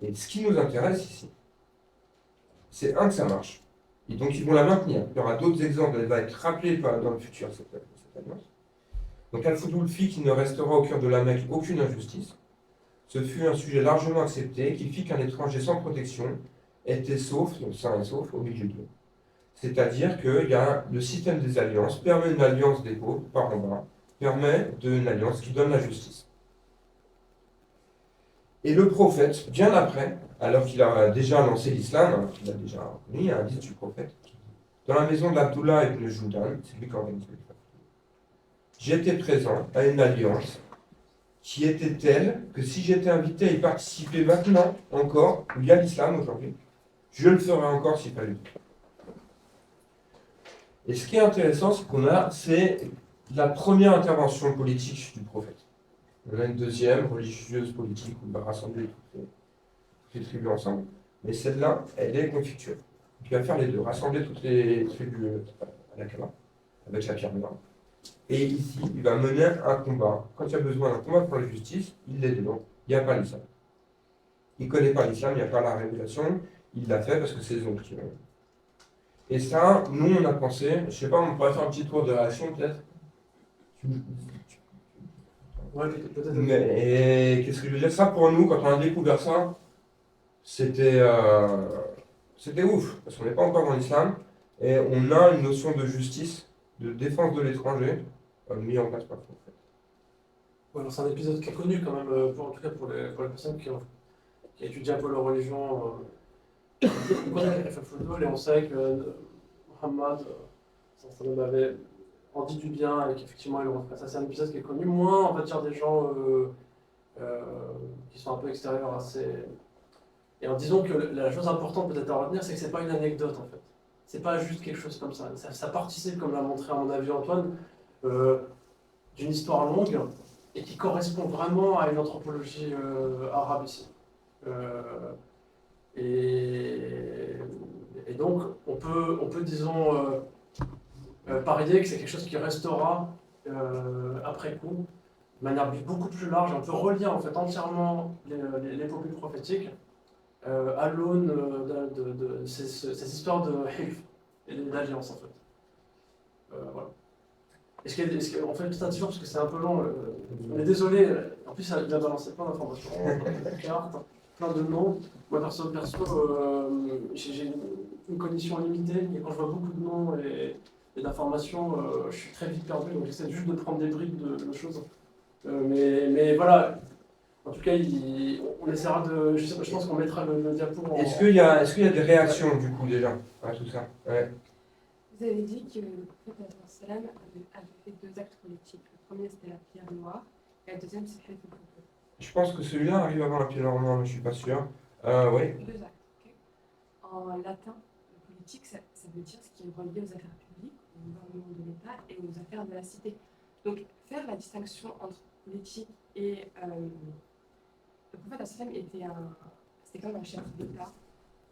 Et ce qui nous intéresse ici, c'est que ça marche. Et donc ils vont la maintenir. Il y aura d'autres exemples, elle va être rappelée dans le futur, cette alliance. Donc Al-Foudoul fit qu'il ne restera au cœur de la Mecque aucune injustice. Ce fut un sujet largement accepté qui fit qu'un étranger sans protection était sauf, donc sain et sauf, au milieu d'eux. C'est-à-dire que le système des alliances permet une alliance des pauvres, par en bas, permet une alliance qui donne la justice. Et le prophète, bien après, alors qu'il a déjà lancé l'islam, qu'il a déjà reconnu, il y a un hadith du prophète, dans la maison d'Abdullah ibn Joudan, c'est lui qui organise le livre. J'étais présent à une alliance qui était telle que si j'étais invité à y participer maintenant, encore, où il y a l'islam aujourd'hui, je le ferais encore s'il fallait. Et ce qui est intéressant, c'est la première intervention politique du prophète. On a une deuxième, religieuse, politique, où il va rassembler toutes les tribus ensemble. Mais celle-là, elle est conflictuelle. Il va faire les deux, rassembler toutes les tribus à la Kaaba, avec la pierre noire. Et ici, il va mener un combat. Quand il y a besoin d'un combat pour la justice, il l'est dedans. Il n'y a pas l'islam. Il ne connaît pas l'islam, il n'y a pas la révélation. Il l'a fait parce que c'est les autres qui l'ont. Et ça, nous, on a pensé, je ne sais pas, on pourrait faire un petit tour de réaction peut-être. Ouais, peut-être. Et qu'est-ce que je veux dire? Ça, pour nous, quand on a découvert ça, c'était ouf. Parce qu'on n'est pas encore dans l'islam. Et on a une notion de justice, de défense de l'étranger, mis en place par le prophète. Ouais, c'est un épisode qui est connu quand même, en tout cas pour les personnes qui étudient un peu leur religion. On connaît Al-Foudoul et on sait que Muhammad avait en dit du bien et qu'effectivement il le refait. Ça, c'est un épisode qui est connu. Moins, on va dire, des gens qui sont un peu extérieurs à ces. Et en disant que la chose importante peut-être à retenir, c'est que c'est pas une anecdote en fait. C'est pas juste quelque chose comme ça. Ça participe, comme l'a montré à mon avis Antoine, d'une histoire longue et qui correspond vraiment à une anthropologie arabe ici. Et donc, on peut disons, parier que c'est quelque chose qui restera après coup, de manière beaucoup plus large. On peut relier en fait entièrement l'épopée prophétique à l'aune de ces histoires de hilf et d'alliance en fait. Voilà. Est-ce qu'on fait une petite intuition parce que c'est un peu long. On est désolé. En plus, il a balancé plein d'informations, cartes, plein de noms. Moi, perso, j'ai une cognition limitée et quand je vois beaucoup de noms et d'informations, je suis très vite perdu. Donc, j'essaie juste de prendre des briques de choses. Mais voilà. En tout cas, on essaiera de. Je pense qu'on mettra le diapo en. Est-ce qu'il y a des réactions du coup déjà à tout ça? Ouais. Vous avez dit que le prophète Salam avait fait 2 actes politiques. Le premier, c'était la pierre noire, et le deuxième, c'était le feu. Je pense que celui-là arrive avant la pierre noire, mais je suis pas sûr. Oui. 2 actes. Ok. En latin, le politique, ça veut dire ce qui est relié aux affaires publiques, au gouvernement de l'État et aux affaires de la cité. Donc, faire la distinction entre politique et. Le prophète Salam c'était comme un chef d'État,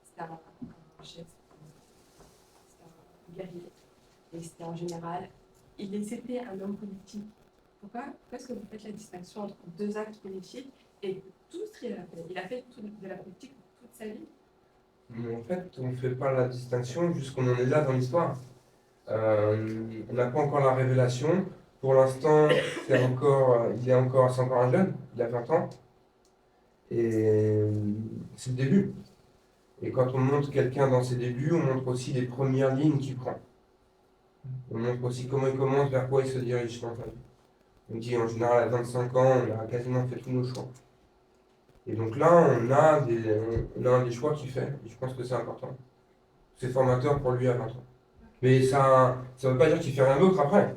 c'était un chef. Guerrier, et c'était en général. C'était un homme politique. Pourquoi est-ce que vous faites la distinction entre 2 actes politiques et tout ce qu'il a fait? Il a fait de la politique toute sa vie. Mais en fait, on ne fait pas la distinction jusqu'on en est là dans l'histoire. On n'a pas encore la révélation. Pour l'instant, c'est encore un jeune, il a 20 ans. Et c'est le début. Et quand on montre quelqu'un dans ses débuts, on montre aussi les premières lignes qu'il prend. On montre aussi comment il commence, vers quoi il se dirige dans sa vie. On dit en général à 25 ans, on a quasiment fait tous nos choix. Et donc là, on a un des choix qu'il fait, et je pense que c'est important. C'est formateur pour lui à 20 ans. Mais ça ne veut pas dire qu'il fait rien d'autre après.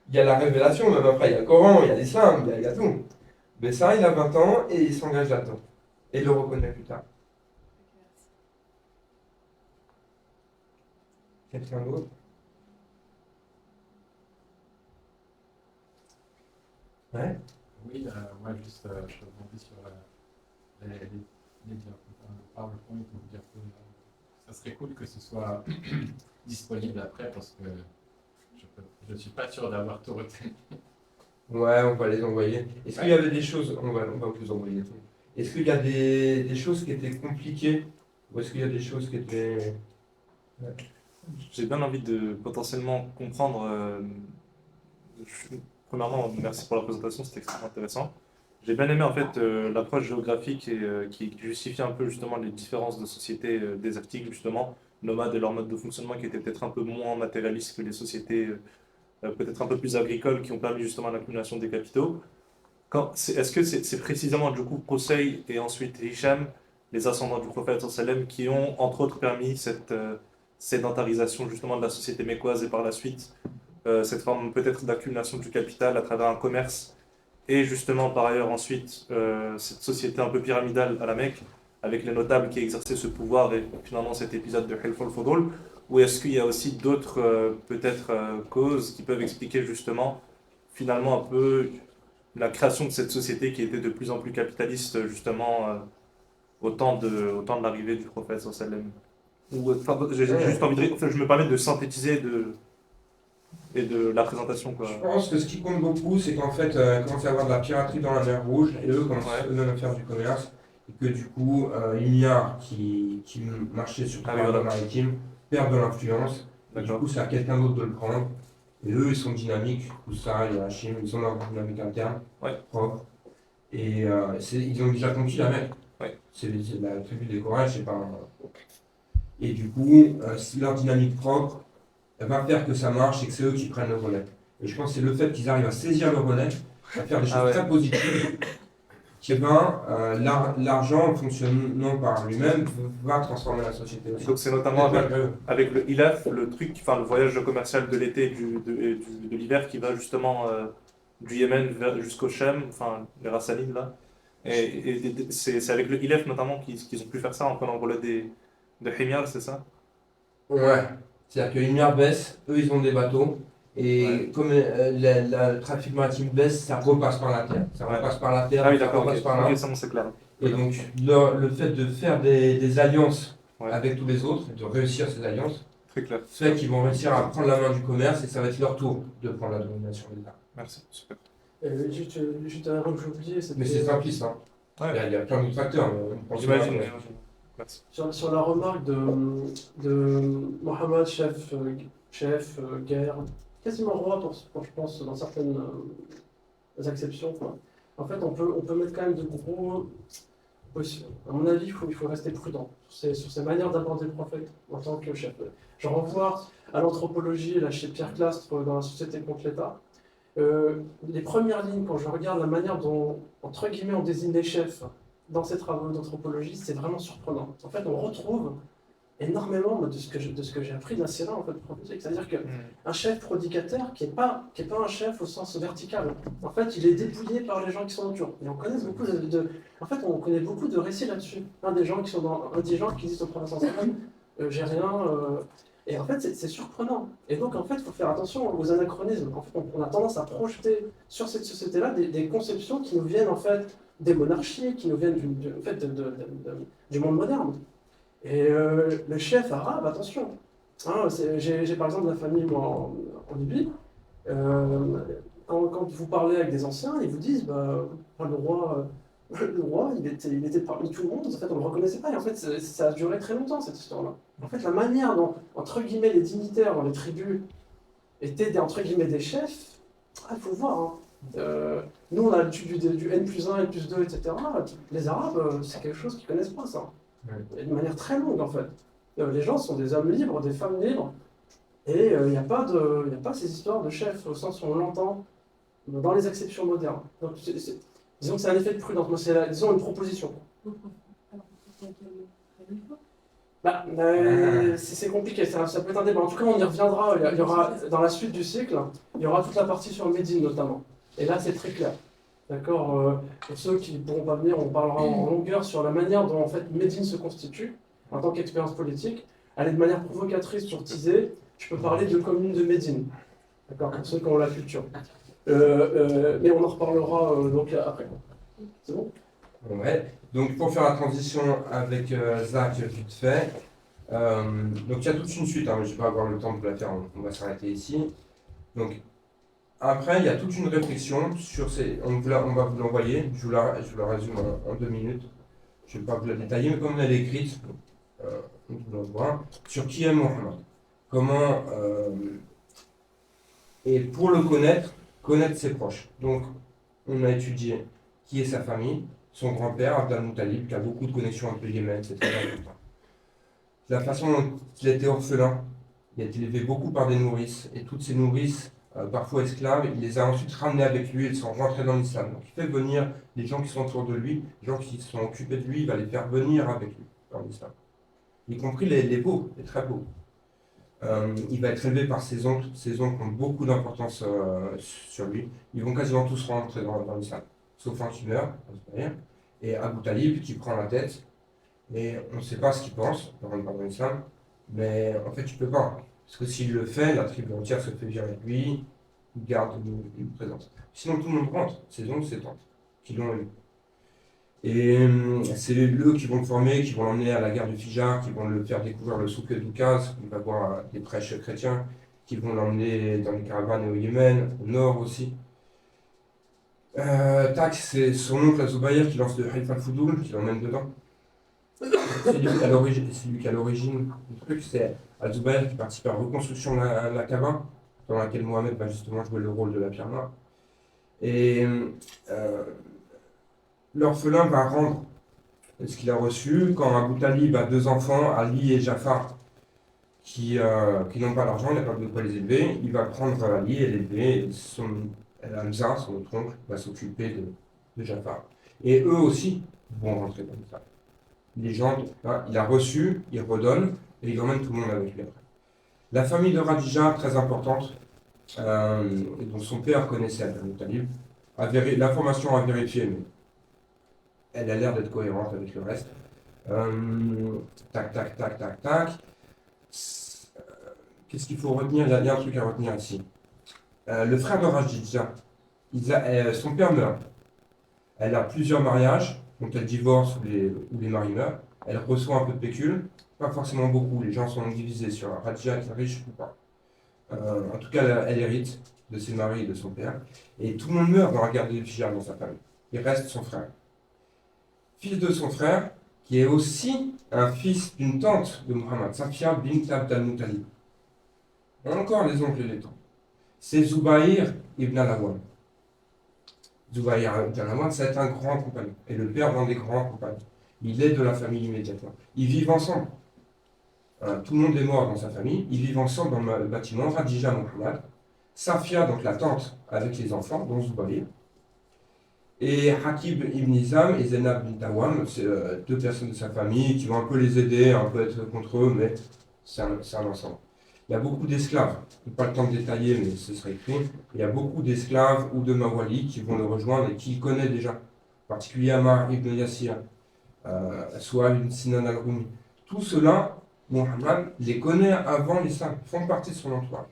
Il y a la révélation, même après, il y a le Coran, il y a l'islam, il y a tout. Mais ça, il a 20 ans et il s'engage là-dedans. Et il le reconnaît plus tard. Quelqu'un d'autre? Ouais. Oui, moi juste, je rebondis sur les PowerPoint ou diapos. Ça serait cool que ce soit disponible après parce que je ne suis pas sûr d'avoir tout retenu. Ouais, on va les envoyer. Est-ce qu'il y avait des choses, on va vous envoyer tout. Est-ce qu'il y a des choses qui étaient compliquées ou est-ce qu'il y a des choses qui étaient... Ouais. J'ai bien envie de potentiellement comprendre. Premièrement, merci pour la présentation, c'était extrêmement intéressant. J'ai bien aimé en fait l'approche géographique et qui justifie un peu justement les différences de sociétés désertiques justement, nomades et leur mode de fonctionnement qui étaient peut-être un peu moins matérialistes que les sociétés peut-être un peu plus agricoles qui ont permis justement l'accumulation des capitaux. Est-ce que c'est précisément du coup Qusay et ensuite Hicham, les ascendants du prophète sallam, qui ont entre autres permis cette sédentarisation justement de la société mécoise et par la suite cette forme peut-être d'accumulation du capital à travers un commerce et justement par ailleurs ensuite cette société un peu pyramidale à la Mecque avec les notables qui exerçaient ce pouvoir et finalement cet épisode de Hilf al-Fudul, ou est-ce qu'il y a aussi d'autres peut-être causes qui peuvent expliquer justement finalement un peu la création de cette société qui était de plus en plus capitaliste justement au temps de l'arrivée du prophète sallam. J'ai juste envie de, je me permets de synthétiser et de la présentation quoi. Je pense que ce qui compte beaucoup, c'est qu'en fait, il commence à y avoir de la piraterie dans la mer Rouge et eux commencent eux-mêmes à faire du commerce. Et que du coup, Iliar, qui marchait sur la voie maritime, perd de l'influence. Et du coup, c'est à quelqu'un d'autre de le prendre. Et eux, ils sont dynamiques. Koussa et Hachim, ils ont leur dynamique interne, propre. Et ils ont déjà conquis la Mecque. C'est la tribu des Corail, je sais pas. Et du coup, leur dynamique propre va faire que ça marche et que c'est eux qui prennent le relais. Et je pense que c'est le fait qu'ils arrivent à saisir le relais, à faire des choses très positives, que l'argent fonctionnant par lui-même va transformer la société aussi. Donc c'est notamment avec le Hilaf, le truc, le voyage commercial de l'été et de l'hiver qui va justement du Yémen jusqu'au Chem, les Rassanides là. Et c'est avec le Hilaf notamment qu'ils ont pu faire ça en prenant le relais de Himyar, c'est ça? Ouais, c'est-à-dire que Himyar baisse, eux ils ont des bateaux. Et comme le trafic maritime baisse, ça repasse par la terre. Ça repasse par la terre, ça repasse par là. C'est clair. Et donc, le fait de faire des alliances avec tous les autres, de réussir ces alliances, très clair, fait qu'ils vont réussir à prendre la main du commerce et ça va être leur tour de prendre la domination de l'État. Merci, super. Juste un truc que j'ai oublié, mais c'est simpliste, hein. Il y a plein d'autres facteurs. J'imagine. Sur la remarque de Mohammed, chef, guerre, quasiment roi, je pense, dans certaines exceptions. Quoi. En fait, on peut mettre quand même de gros... À mon avis, il faut rester prudent sur ces manières d'aborder le prophète en tant que chef. Je renvoie à l'anthropologie, là, chez Pierre Clastre, dans la société contre l'État. les premières lignes, quand je regarde la manière dont, entre guillemets, on désigne les chefs dans ces travaux d'anthropologie, c'est vraiment surprenant. En fait, on retrouve énormément de ce que j'ai appris de la Sierra, en fait, prophétique. C'est-à-dire qu'un chef prédicateur qui est pas un chef au sens vertical. En fait, il est dépouillé par les gens qui sont autour. Et on connaît beaucoup en fait, on connaît beaucoup de récits là-dessus. Des gens qui sont indigents, qui disent au prophète j'ai rien. Et en fait, c'est surprenant. Et donc, en fait, il faut faire attention aux anachronismes. En fait, on a tendance à projeter sur cette société-là des conceptions qui nous viennent, en fait, des monarchies, qui nous viennent en fait, du monde moderne. Et le chef arabe, attention. J'ai par exemple la famille, moi, en Libye. Quand vous parlez avec des anciens, ils vous disent, le roi, il était parmi tout le monde. En fait, on ne le reconnaissait pas. Et en fait, ça a duré très longtemps, cette histoire-là. En fait, la manière dont, entre guillemets, les dignitaires dans les tribus étaient, entre guillemets, des chefs, il faut voir. Nous, on a l'habitude du N+1, N+2, etc. Les Arabes, c'est quelque chose qu'ils ne connaissent pas, ça. Et de manière très longue, en fait. Les gens sont des hommes libres, des femmes libres. Et il n'y a pas ces histoires de chefs au sens où on l'entend dans les acceptions modernes. Donc, disons que c'est un effet de prudence. Moi, c'est, disons, une proposition. C'est compliqué, ça peut être un débat. En tout cas, on y reviendra. Il y aura, dans la suite du cycle, il y aura toute la partie sur Médine, notamment. Et là, c'est très clair. D'accord. Pour ceux qui ne pourront pas venir, on parlera en longueur sur la manière dont en fait Médine se constitue en tant qu'expérience politique. Elle est de manière provocatrice pour teaser. Je peux parler de commune de Médine. D'accord. Pour ceux qui ont la culture. Mais on en reparlera donc après. C'est bon? Ouais. Donc pour faire la transition avec Zach vite fait. Donc il y a toute une suite. Je ne vais pas avoir le temps de la faire. On va s'arrêter ici. Donc après, il y a toute une réflexion sur ces. On va vous l'envoyer. Je vous la résume en 2 minutes. Je ne vais pas vous la détailler, mais comme elle est écrite, on vous l'envoie. Sur qui est Mohammed. Comment. Et pour le connaître ses proches. Donc, on a étudié qui est sa famille, son grand-père, Abd al-Muttalib, qui a beaucoup de connexions avec le Yémen, c'est très important. La façon dont il était orphelin, il a été élevé beaucoup par des nourrices, et toutes ces nourrices, parfois esclaves, il les a ensuite ramenés avec lui, ils sont rentrés dans l'islam. Donc il fait venir les gens qui sont autour de lui, les gens qui sont occupés de lui, il va les faire venir avec lui dans l'islam. Y compris les beaux, les très beaux. Il va être élevé par ses oncles ont beaucoup d'importance sur lui. Ils vont quasiment tous rentrer dans l'islam, sauf un qui meurt, et Abu Talib qui prend la tête. Et on ne sait pas ce qu'il pense, on rentre dans l'islam, mais en fait, tu peux pas. Parce que s'il le fait, la tribu entière se fait virer avec lui, il garde une présence. Sinon, tout le monde rentre, ses oncles, ses tantes, qui l'ont élu. Et c'est eux qui vont le former, qui vont l'emmener à la guerre du Fijar, qui vont le faire découvrir le souk d'Oukaz, il va voir des prêches chrétiens, qui vont l'emmener dans les caravanes au Yémen, au nord aussi. C'est son oncle Azoubaïr qui lance le Halif al-Foudoul, qui l'emmène dedans. C'est lui qui a l'origine du truc, c'est Al-Zubayr qui participe à la reconstruction de la Kaaba, dans laquelle Mohamed va justement jouer le rôle de la pierre noire. Et l'orphelin va rendre ce qu'il a reçu quand Abu Talib a 2 enfants, Ali et Jafar, qui n'ont pas l'argent, il n'a pas de quoi les élever. Il va prendre Ali et l'élever. Hamza, son autre oncle, va s'occuper de Jafar. Et eux aussi vont rentrer dans l'islam. Les gens, il a reçu, il redonne, et il emmène tout le monde avec lui après. La famille de Radija, très importante, dont son père connaissait Abd al-Muttalib, l'information à vérifier, mais elle a l'air d'être cohérente avec le reste. Tac. Qu'est-ce qu'il faut retenir? Il y a un truc à retenir ici. Le frère de Radija, son père meurt. Elle a plusieurs mariages. Donc elle divorce ou les maris meurent, elle reçoit un peu de pécule, pas forcément beaucoup, les gens sont divisés sur Radija qui est riche ou pas. En tout cas, elle hérite de ses maris et de son père, et tout le monde meurt dans la guerre du Fijar dans sa famille. Il reste son frère. Fils de son frère, qui est aussi un fils d'une tante de Muhammad, Safia bint Abd al-Muttalib. Encore les oncles et les tantes. C'est Zubayr ibn al-Awwam. Zubayr ibn al-Awwam, c'est un grand compagnon, et le père d'un des grands compagnons. Il est de la famille immédiatement. Ils vivent ensemble. Tout le monde est mort dans sa famille. Ils vivent ensemble dans le bâtiment. Radija Muhammad, Safia, donc la tante, avec les enfants, dont Zubayr. Et Hakib ibn Hizam et Zainab bint Awam, c'est deux personnes de sa famille qui vont un peu les aider, un peu être contre eux, mais c'est un ensemble. Il y a beaucoup d'esclaves, je n'ai pas le temps de détailler, mais ce serait écrit. Il y a beaucoup d'esclaves ou de Mawali qui vont le rejoindre et qu'il connaît déjà, en particulier Ammar ibn Yassir, Suhaib ibn Sinan al-Rumi. Tout cela, Muhammad les connaît avant l'islam, font partie de son entourage.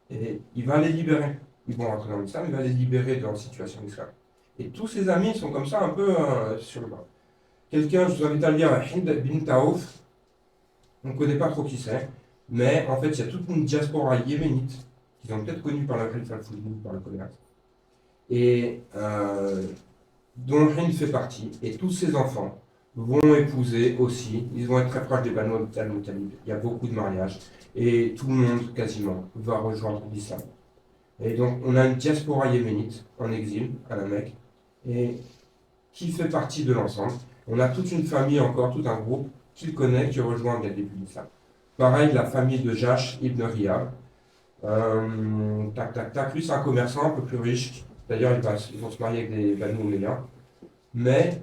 Et il va les libérer. Ils vont rentrer dans l'islam, il va les libérer de leur situation d'esclave. Et tous ses amis sont comme ça un peu sur le bas. Quelqu'un, je vous invite à lire Hind bin Taouf. On ne connaît pas trop qui c'est, mais en fait, il y a toute une diaspora yéménite qu'ils ont peut-être connue par la Khalifa al-Foujoud, par le commerce, et dont Hind fait partie. Et tous ses enfants vont épouser aussi. Ils vont être très proches des Banu al-Muttalib. Il y a beaucoup de mariages. Et tout le monde, quasiment, va rejoindre l'islam. Et donc, on a une diaspora yéménite en exil à la Mecque, et qui fait partie de l'ensemble. On a toute une famille encore, tout un groupe qu'il connaît, qui rejoint dès le début de l'islam. Pareil, la famille de Jash ibn Riyab. Lui, c'est un commerçant un peu plus riche. D'ailleurs, ils vont se marier avec des Banu Umayya. Mais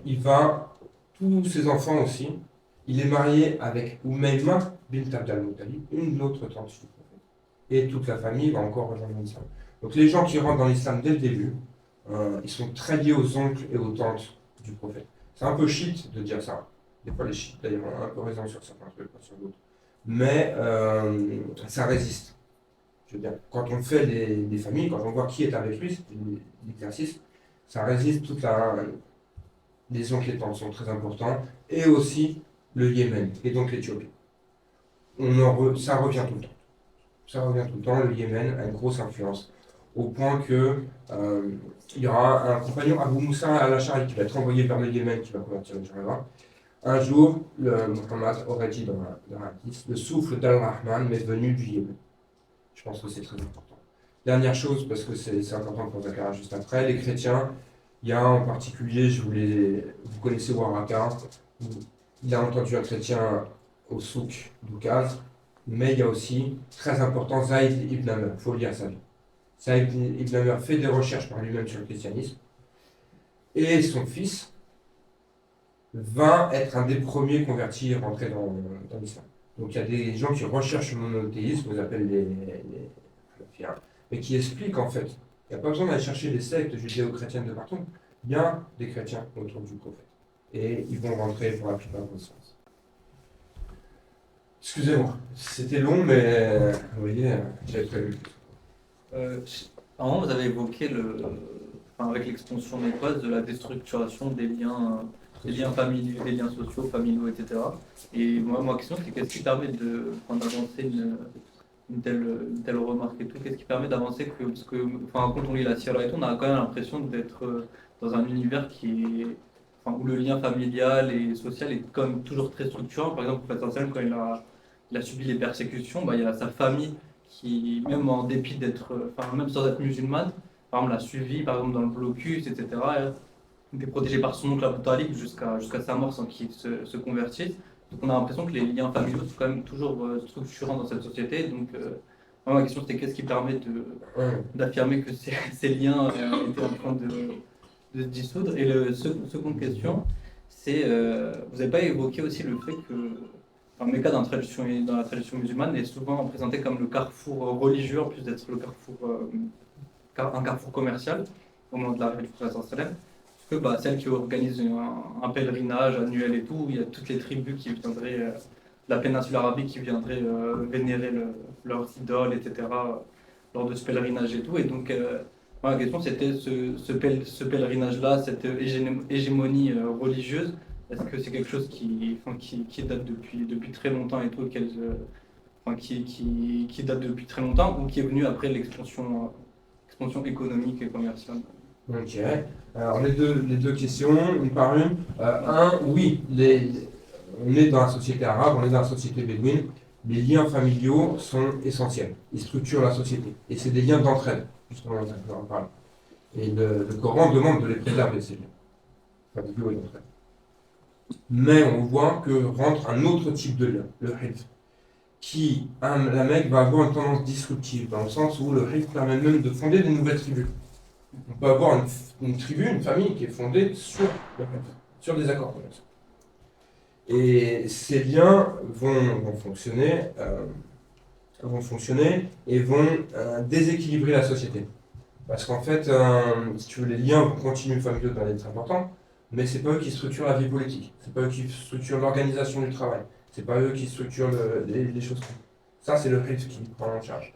tous ses enfants aussi, il est marié avec Umayma bint Abd al-Muttalib, une autre tante du prophète. Et toute la famille va encore rejoindre l'islam. Donc les gens qui rentrent dans l'islam dès le début, ils sont très liés aux oncles et aux tantes du prophète. C'est un peu chiite de dire ça. Des fois les chiites d'ailleurs ont un peu raison sur certains trucs, pas sur d'autres. Mais ça résiste. Je veux dire, quand on fait des familles, quand on voit qui est avec lui, c'est l'exercice, ça résiste les oncles et tantes sont très importants, et aussi le Yémen, et donc l'Éthiopie. Ça revient tout le temps. Ça revient tout le temps, le Yémen a une grosse influence, au point que il y aura un compagnon, Abu Moussa al-Ash'ari, qui va être envoyé vers le Yémen, qui va convertir Inch'Allah. Un jour, Muhammad aurait dit dans un hadith, le souffle d'Al-Rahman m'est venu du Yémen. Je pense que c'est très important. Dernière chose, parce que c'est important pour Zakaria juste après, les chrétiens, il y a en particulier, vous connaissez Waraka, il a entendu un chrétien au souk d'Oukaz, mais il y a aussi, très important, Zayd ibn Amr, il faut lire sa vie. Zayd ibn Amr fait des recherches par lui-même sur le christianisme, et son fils va être un des premiers convertis et rentrer dans l'islam. Donc il y a des gens qui recherchent le monothéisme, on appelle les Hanafiens, mais qui expliquent en fait, il n'y a pas besoin d'aller chercher des sectes judéo-chrétiennes de partout, il y a des chrétiens autour du prophète. Et ils vont rentrer pour la plupart dans ce sens. Excusez-moi, c'était long, mais vous voyez, j'avais prévu. À un moment, vous avez évoqué, avec l'expansion mécoise, de la déstructuration des liens familiaux, des liens sociaux, familiaux, etc. Et moi, ma question, c'est qu'est-ce qui permet d'avancer une telle remarque et tout? Qu'est-ce qui permet d'avancer parce que quand on lit la Sierra et tout, on a quand même l'impression d'être dans un univers où le lien familial et social est quand même toujours très structurant. Par exemple, le prophète, quand il a subi les persécutions, il y a sa famille qui, même en dépit même sans être musulmane, par exemple, l'a suivi, par exemple, dans le blocus, etc. Il était protégé par son oncle Abu Talib jusqu'à sa mort sans qu'il se convertisse. Donc on a l'impression que les liens familiaux sont quand même toujours structurants dans cette société. Donc ma question, c'était qu'est-ce qui permet d'affirmer que ces liens étaient en train de se dissoudre. Et la seconde question, c'est vous n'avez pas évoqué aussi le fait que en Mecca, dans la tradition musulmane, est souvent présenté comme le carrefour religieux, en plus d'être un carrefour commercial au moment de l'arrivée du prophète sallam. Parce que celle qui organise un pèlerinage annuel et tout, il y a toutes les tribus qui viendraient de la péninsule arabique qui viendraient vénérer leurs idoles, etc. lors de ce pèlerinage et tout. Et donc, la question c'était ce pèlerinage-là, cette hégémonie religieuse, est-ce que c'est quelque chose qui date depuis très longtemps et tout, qui date depuis très longtemps ou qui est venu après l'expansion économique et commerciale? Ok. Alors les deux questions, une par une. Oui, on est dans la société arabe, on est dans la société bédouine. Les liens familiaux sont essentiels. Ils structurent la société. Et c'est des liens d'entraide, justement, on en parle. Et le Coran demande de les préserver, ces liens. Familiaux et d'entraide. Mais on voit que rentre un autre type de lien, le hilf. la Mecque va avoir une tendance disruptive, dans le sens où le rite permet même de fonder des nouvelles tribus. On peut avoir une tribu, une famille qui est fondée sur des accords commerciaux. Et ces liens vont fonctionner et vont déséquilibrer la société. Parce qu'en fait, si tu veux, les liens continuent familiaux doivent être importants, mais c'est pas eux qui structurent la vie politique, c'est pas eux qui structurent l'organisation du travail, c'est pas eux qui structurent les choses. Ça, c'est le rite qui prend en charge.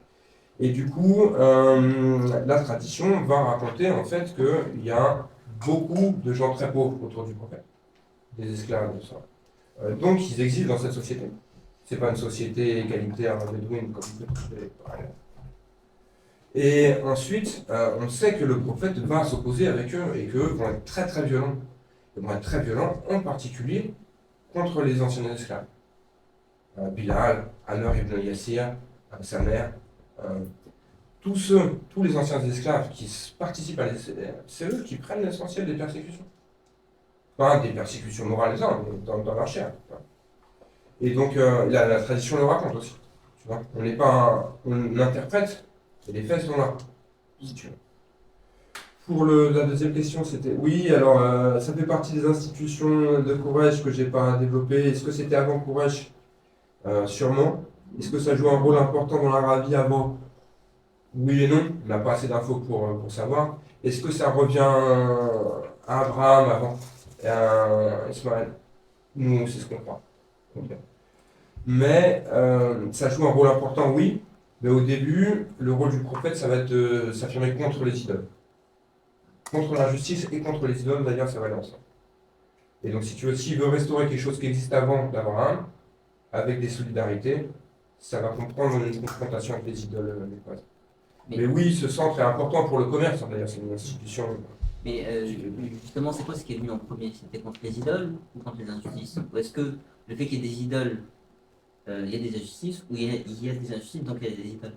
Et du coup, la tradition va raconter en fait qu'il y a beaucoup de gens très pauvres autour du prophète, des esclaves, tout ça. Donc, ils existent dans cette société. C'est pas une société égalitaire bédouine comme vous pouvez parler. Et ensuite, on sait que le prophète va s'opposer avec eux et qu'eux vont être très très violents. Ils vont être très violents, en particulier contre les anciens esclaves. Bilal, Amr ibn Yassir, sa mère, tous les anciens esclaves qui participent à c'est eux qui prennent l'essentiel des persécutions. Pas des persécutions morales, mais dans leur chair. Et donc, la tradition le raconte aussi. Tu vois, on n'est pas on interprète, et les faits sont là, si tu veux. Pour la deuxième question, c'était oui, alors ça fait partie des institutions de Quraysh que j'ai pas développées. Est-ce que c'était avant Quraysh? Sûrement. Est-ce que ça joue un rôle important dans l'Arabie avant? Oui et non, on n'a pas assez d'infos pour savoir. Est-ce que ça revient à Abraham avant et à Ismaël? Nous, c'est ce qu'on croit. Ok. Mais ça joue un rôle important, oui. Mais au début, le rôle du prophète, ça va être de s'affirmer contre les idoles. Contre l'injustice et contre les idoles, d'ailleurs, ça va aller ensemble. Et donc, si tu veux, s'il veut restaurer quelque chose qui existe avant d'Abraham, avec des solidarités, ça va comprendre une confrontation avec les idoles mécoises. Mais oui, ce centre est important pour le commerce, hein, d'ailleurs, c'est une institution. Mais justement, c'est quoi ce qui est venu en premier? C'était contre les idoles ou contre les injustices? Ou est-ce que le fait qu'il y ait des idoles, il y a des injustices, ou il y a des injustices, donc il y a des idoles?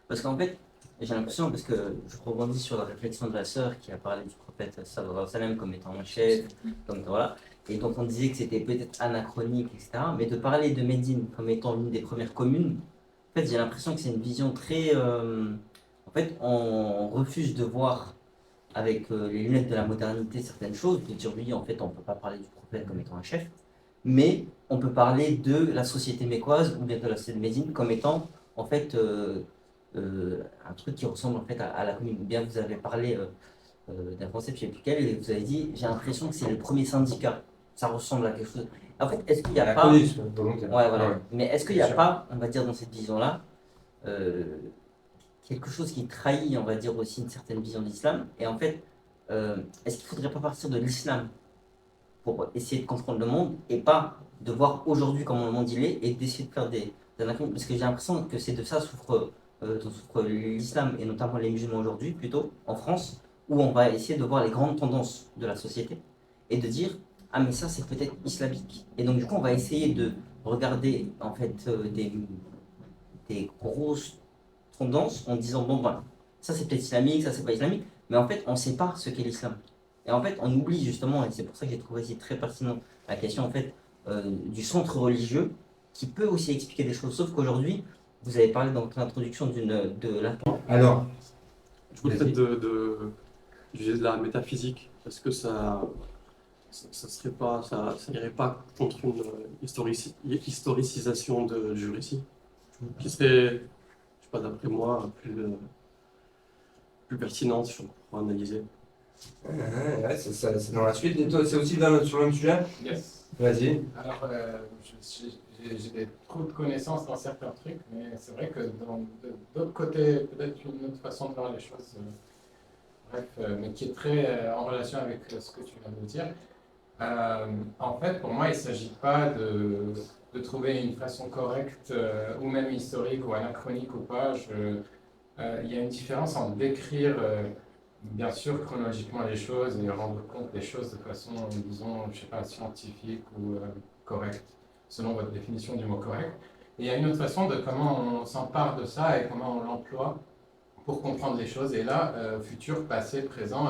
Parce qu'en fait, j'ai l'impression, parce que je rebondis sur la réflexion de la sœur qui a parlé du prophète sallallahu alayhi wa sallam comme étant un chef, comme voilà, et donc on disait que c'était peut-être anachronique, etc. Mais de parler de Médine comme étant l'une des premières communes, en fait, j'ai l'impression que c'est une vision très. En fait, on refuse de voir avec les lunettes de la modernité certaines choses, de dire oui, en fait, on ne peut pas parler du prophète comme étant un chef, mais on peut parler de la société mécoise ou bien de la société de Médine comme étant, en fait, un truc qui ressemble en fait à la commune. Ou bien vous avez parlé d'un concept, je ne sais plus quel, et vous avez dit, j'ai l'impression que c'est le premier syndicat. Ça ressemble à quelque chose. En fait, est-ce qu'il n'y a pas. Ouais, voilà. Ouais. Mais est-ce qu'il n'y a pas, on va dire, dans cette vision-là, quelque chose qui trahit, on va dire, aussi une certaine vision de l'islam? Et en fait, est-ce qu'il ne faudrait pas partir de l'islam pour essayer de comprendre le monde et pas de voir aujourd'hui comment le monde il est et d'essayer de faire des anachronismes? Parce que j'ai l'impression que c'est de ça dont souffre l'islam et notamment les musulmans aujourd'hui, plutôt, en France, où on va essayer de voir les grandes tendances de la société et de dire ah mais ça c'est peut-être islamique. Et donc du coup on va essayer de regarder en fait des grosses tendances en disant bon ben ça c'est peut-être islamique, ça c'est pas islamique, mais en fait on ne sait pas ce qu'est l'islam. Et en fait on oublie justement, et c'est pour ça que j'ai trouvé ici très pertinent la question en fait du centre religieux qui peut aussi expliquer des choses, sauf qu'aujourd'hui vous avez parlé dans votre introduction de la... Alors, je voulais peut-être de la métaphysique, parce que ça serait pas, ça irait pas contre une historicisation du récit, qui serait, je sais pas, d'après moi, plus pertinente pour analyser. Ouais, c'est dans la suite. Et toi, c'est aussi sur le même sujet? Yes. Vas-y. Alors, j'ai trop de connaissances dans certains trucs, mais c'est vrai que d'autre côté, peut-être une autre façon de voir les choses, mais qui est très en relation avec ce que tu viens de dire. En fait, pour moi, il ne s'agit pas de trouver une façon correcte, ou même historique ou anachronique ou pas. Il y a une différence entre décrire, bien sûr, chronologiquement les choses et rendre compte des choses de façon, disons, je sais pas, scientifique ou correcte, selon votre définition du mot correct. Et il y a une autre façon de comment on s'empare de ça et comment on l'emploie pour comprendre les choses. Et là, futur, passé, présent,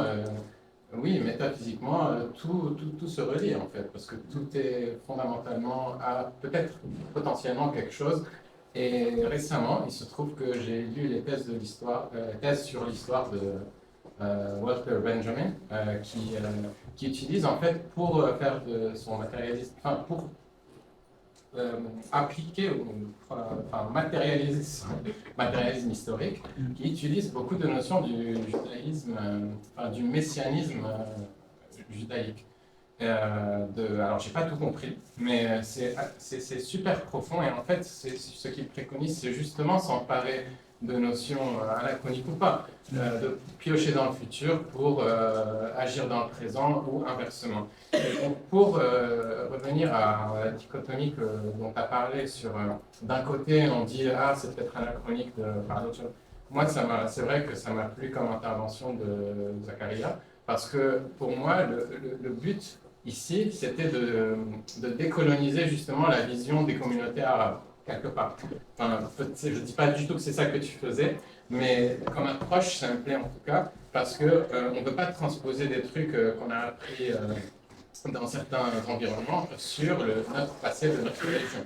oui, métaphysiquement, tout se relie en fait, parce que tout est fondamentalement à peut-être potentiellement quelque chose Et récemment, il se trouve que j'ai lu les thèses sur l'histoire de Walter Benjamin, qui utilise en fait pour faire de son matérialisme, enfin pour appliquer ou enfin, matérialiser son matérialisme historique, qui utilise beaucoup de notions du judaïsme, enfin, du messianisme judaïque. Alors, j'ai pas tout compris, mais c'est super profond et en fait, ce qu'il préconise, c'est justement s'emparer de notions anachroniques ou pas, de piocher dans le futur pour agir dans le présent ou inversement. Et donc, pour revenir à la dichotomie dont tu as parlé, sur d'un côté, on dit ah, c'est peut-être anachronique de parler d'autre chose. Moi, c'est vrai que ça m'a plu comme intervention de Zakaria, parce que pour moi, le but ici, c'était de décoloniser justement la vision des communautés arabes, quelque part. Enfin, je ne dis pas du tout que c'est ça que tu faisais, mais comme approche, ça me plaît en tout cas, parce qu'on ne peut pas transposer des trucs qu'on a appris dans certains environnements sur notre passé de notre religion.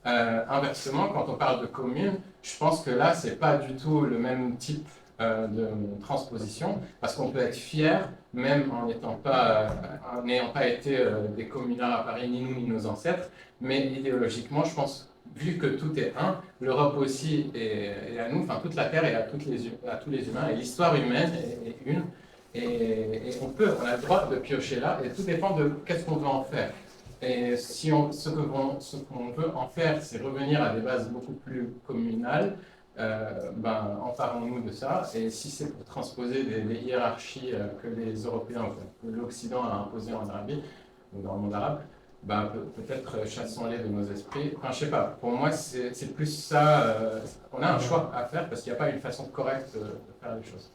Inversement, quand on parle de commune, je pense que là, ce n'est pas du tout le même type de transposition, parce qu'on peut être fier, même en n'ayant pas été des communards à Paris, ni nous, ni nos ancêtres, mais idéologiquement, je pense, vu que tout est un, l'Europe aussi est à nous, enfin toute la Terre est à tous les humains, et l'histoire humaine est une, et on a le droit de piocher là, et tout dépend de qu'est-ce qu'on veut en faire. Et si ce qu'on veut en faire, c'est revenir à des bases beaucoup plus communales, emparons-nous de ça. Et si c'est pour transposer des hiérarchies que les Européens, que l'Occident a imposées en Arabie, ou dans le monde arabe, peut-être chassons-les de nos esprits. Enfin, je sais pas, pour moi, c'est plus ça. On a un choix à faire parce qu'il n'y a pas une façon correcte de faire les choses.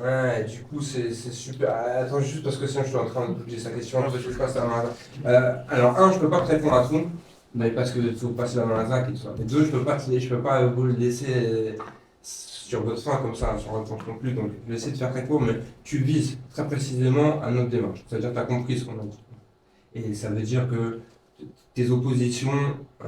Ouais, du coup, c'est super. Attends, juste parce que sinon je suis en train de bouger sa question, je sais pas si ça m'a. Alors, je peux pas te répondre à tout, mais parce qu'il faut passer la main à Zach et tout ça. Mais deux, je peux pas vous le laisser sur votre fin comme ça, sur un temps non plus. Donc, je vais essayer de faire très court, mais tu vises très précisément à notre démarche. C'est-à-dire que tu as compris ce qu'on a dit. Et ça veut dire que les oppositions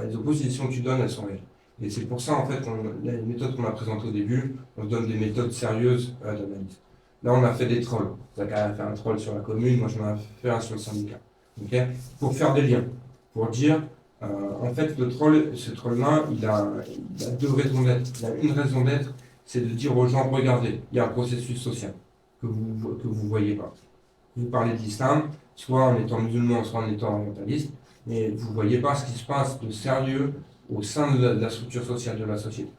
que tu donnes, elles sont réelles. Et c'est pour ça, en fait, les méthodes qu'on a présentées au début, on se donne des méthodes sérieuses d'analyse. Là, on a fait des trolls. Zach a fait un troll sur la commune, moi j'en ai fait un sur le syndicat. Okay, pour faire des liens, pour dire, en fait, ce troll-là, il a deux raisons d'être. Il a une raison d'être, c'est de dire aux gens, regardez, il y a un processus social que vous voyez pas. Vous parlez de l'islam, soit en étant musulman, soit en étant orientaliste, mais vous voyez pas ce qui se passe de sérieux au sein de la structure sociale de la société.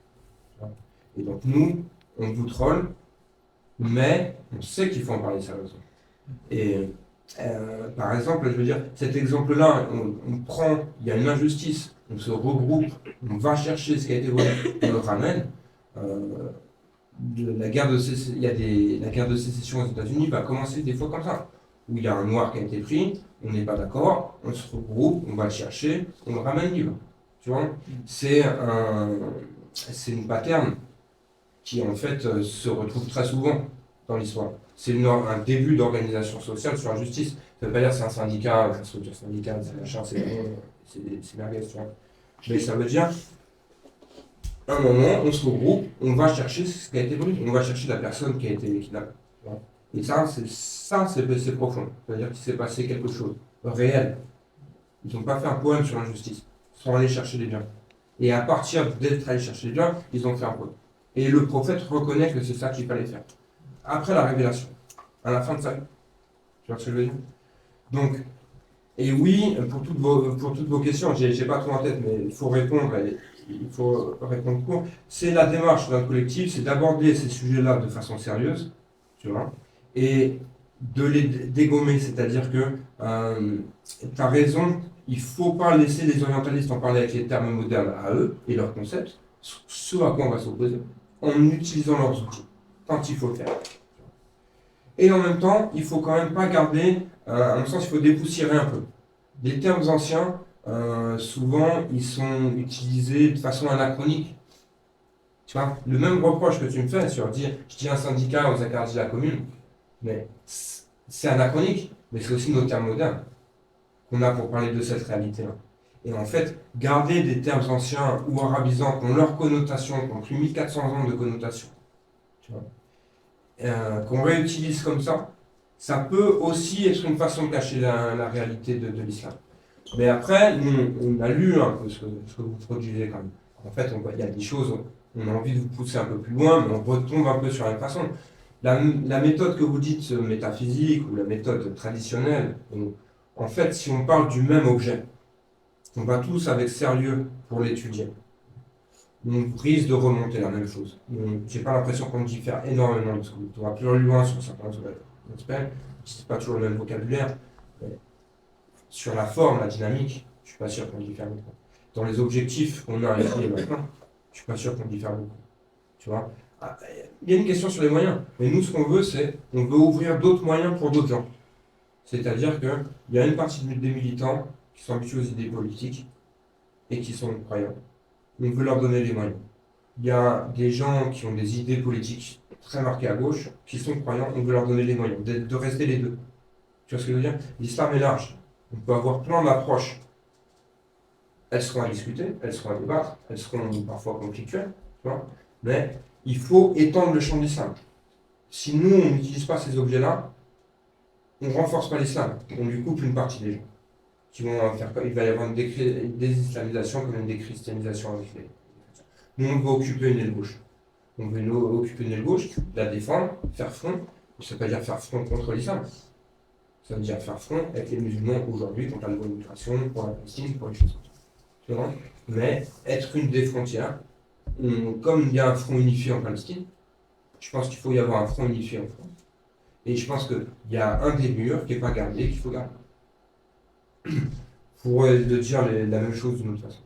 Et donc nous, on vous troll, mais on sait qu'il faut en parler sérieusement. Et par exemple, je veux dire, cet exemple-là, on prend, il y a une injustice, on se regroupe, on va chercher ce qui a été volé, on le ramène. La guerre de sécession aux États-Unis va commencer des fois comme ça, où il y a un noir qui a été pris, on n'est pas d'accord, on se regroupe, on va le chercher, on le ramène libre. Tu vois, c'est une pattern qui en fait se retrouve très souvent dans l'histoire. C'est un début d'organisation sociale sur la justice. Ça ne veut pas dire que c'est un syndicat, une structure syndicale, c'est machin, c'est merguez, tu vois. Mais ça veut dire, à un moment, on se regroupe, on va chercher ce qui a été volé, on va chercher la personne qui a été kidnappée. Et ça, c'est profond. C'est-à-dire qu'il s'est passé quelque chose réel. Ils n'ont pas fait un poème sur l'injustice. Ils sont allés chercher les biens. Et à partir d'être allés chercher les biens, ils ont fait un poème. Et le prophète reconnaît que c'est ça qu'il fallait faire. Après la révélation, à la fin de sa vie. Tu vois ce que je veux dire? Donc, et oui, pour toutes vos questions, j'ai pas tout en tête, mais il faut répondre court. C'est la démarche d'un collectif, c'est d'aborder ces sujets-là de façon sérieuse, tu vois, et de les dégommer, c'est-à-dire que tu as raison, il ne faut pas laisser les orientalistes en parler avec les termes modernes à eux et leurs concepts, ce à quoi on va s'opposer, en utilisant leurs outils, quand il faut le faire. Et en même temps, il ne faut quand même pas garder, à mon sens, il faut dépoussiérer un peu. Les termes anciens, souvent, ils sont utilisés de façon anachronique. Tu vois, le même reproche que tu me fais sur dire, je dis un syndicat aux accords de la commune, mais c'est anachronique, mais c'est aussi nos termes modernes qu'on a pour parler de cette réalité-là. Et en fait, garder des termes anciens ou arabisants qui ont leur connotation, qui ont pris 1400 ans de connotation, tu vois, qu'on réutilise comme ça peut aussi être une façon de cacher la réalité de l'islam. Mais après, nous, on a lu un peu ce que vous produisez quand même. En fait, il y a des choses, on a envie de vous pousser un peu plus loin, mais on retombe un peu sur la même façon. La méthode que vous dites métaphysique ou la méthode traditionnelle, en fait, si on parle du même objet, on va tous avec sérieux pour l'étudier. On risque de remonter la même chose. J'ai pas l'impression qu'on diffère énormément de ce que vous trouvez plus loin sur certains aspects. C'est pas toujours le même vocabulaire. Mais sur la forme, la dynamique, je suis pas sûr qu'on diffère beaucoup. Dans les objectifs qu'on a ici et maintenant, je suis pas sûr qu'on diffère beaucoup. Tu vois? Il y a une question sur les moyens. Mais nous, ce qu'on veut, c'est on veut ouvrir d'autres moyens pour d'autres gens. C'est-à-dire qu'il y a une partie des militants qui sont habitués aux idées politiques et qui sont croyants. On veut leur donner les moyens. Il y a des gens qui ont des idées politiques très marquées à gauche, qui sont croyants, on veut leur donner les moyens de rester les deux. Tu vois ce que je veux dire? L'islam est large. On peut avoir plein d'approches. Elles seront à discuter, elles seront à débattre, elles seront parfois conflictuelles, tu vois, mais il faut étendre le champ de l'islam. Si nous, on n'utilise pas ces objets-là, on ne renforce pas l'islam, on lui coupe une partie des gens. Il va y avoir une désislamisation comme une déchristianisation avec les. Nous, on veut occuper une aile gauche. On veut occuper une aile gauche, la défendre, faire front. Ça ne veut pas dire faire front contre l'islam. Ça veut dire faire front avec les musulmans aujourd'hui contre la l'immigration, pour la Palestine, pour les choses comme ça. Mais être une des frontières, comme il y a un front unifié en Palestine, je pense qu'il faut y avoir un front unifié en France. Et je pense qu'il y a un des murs qui n'est pas gardé, qu'il faut garder. Pour dire la même chose d'une autre façon.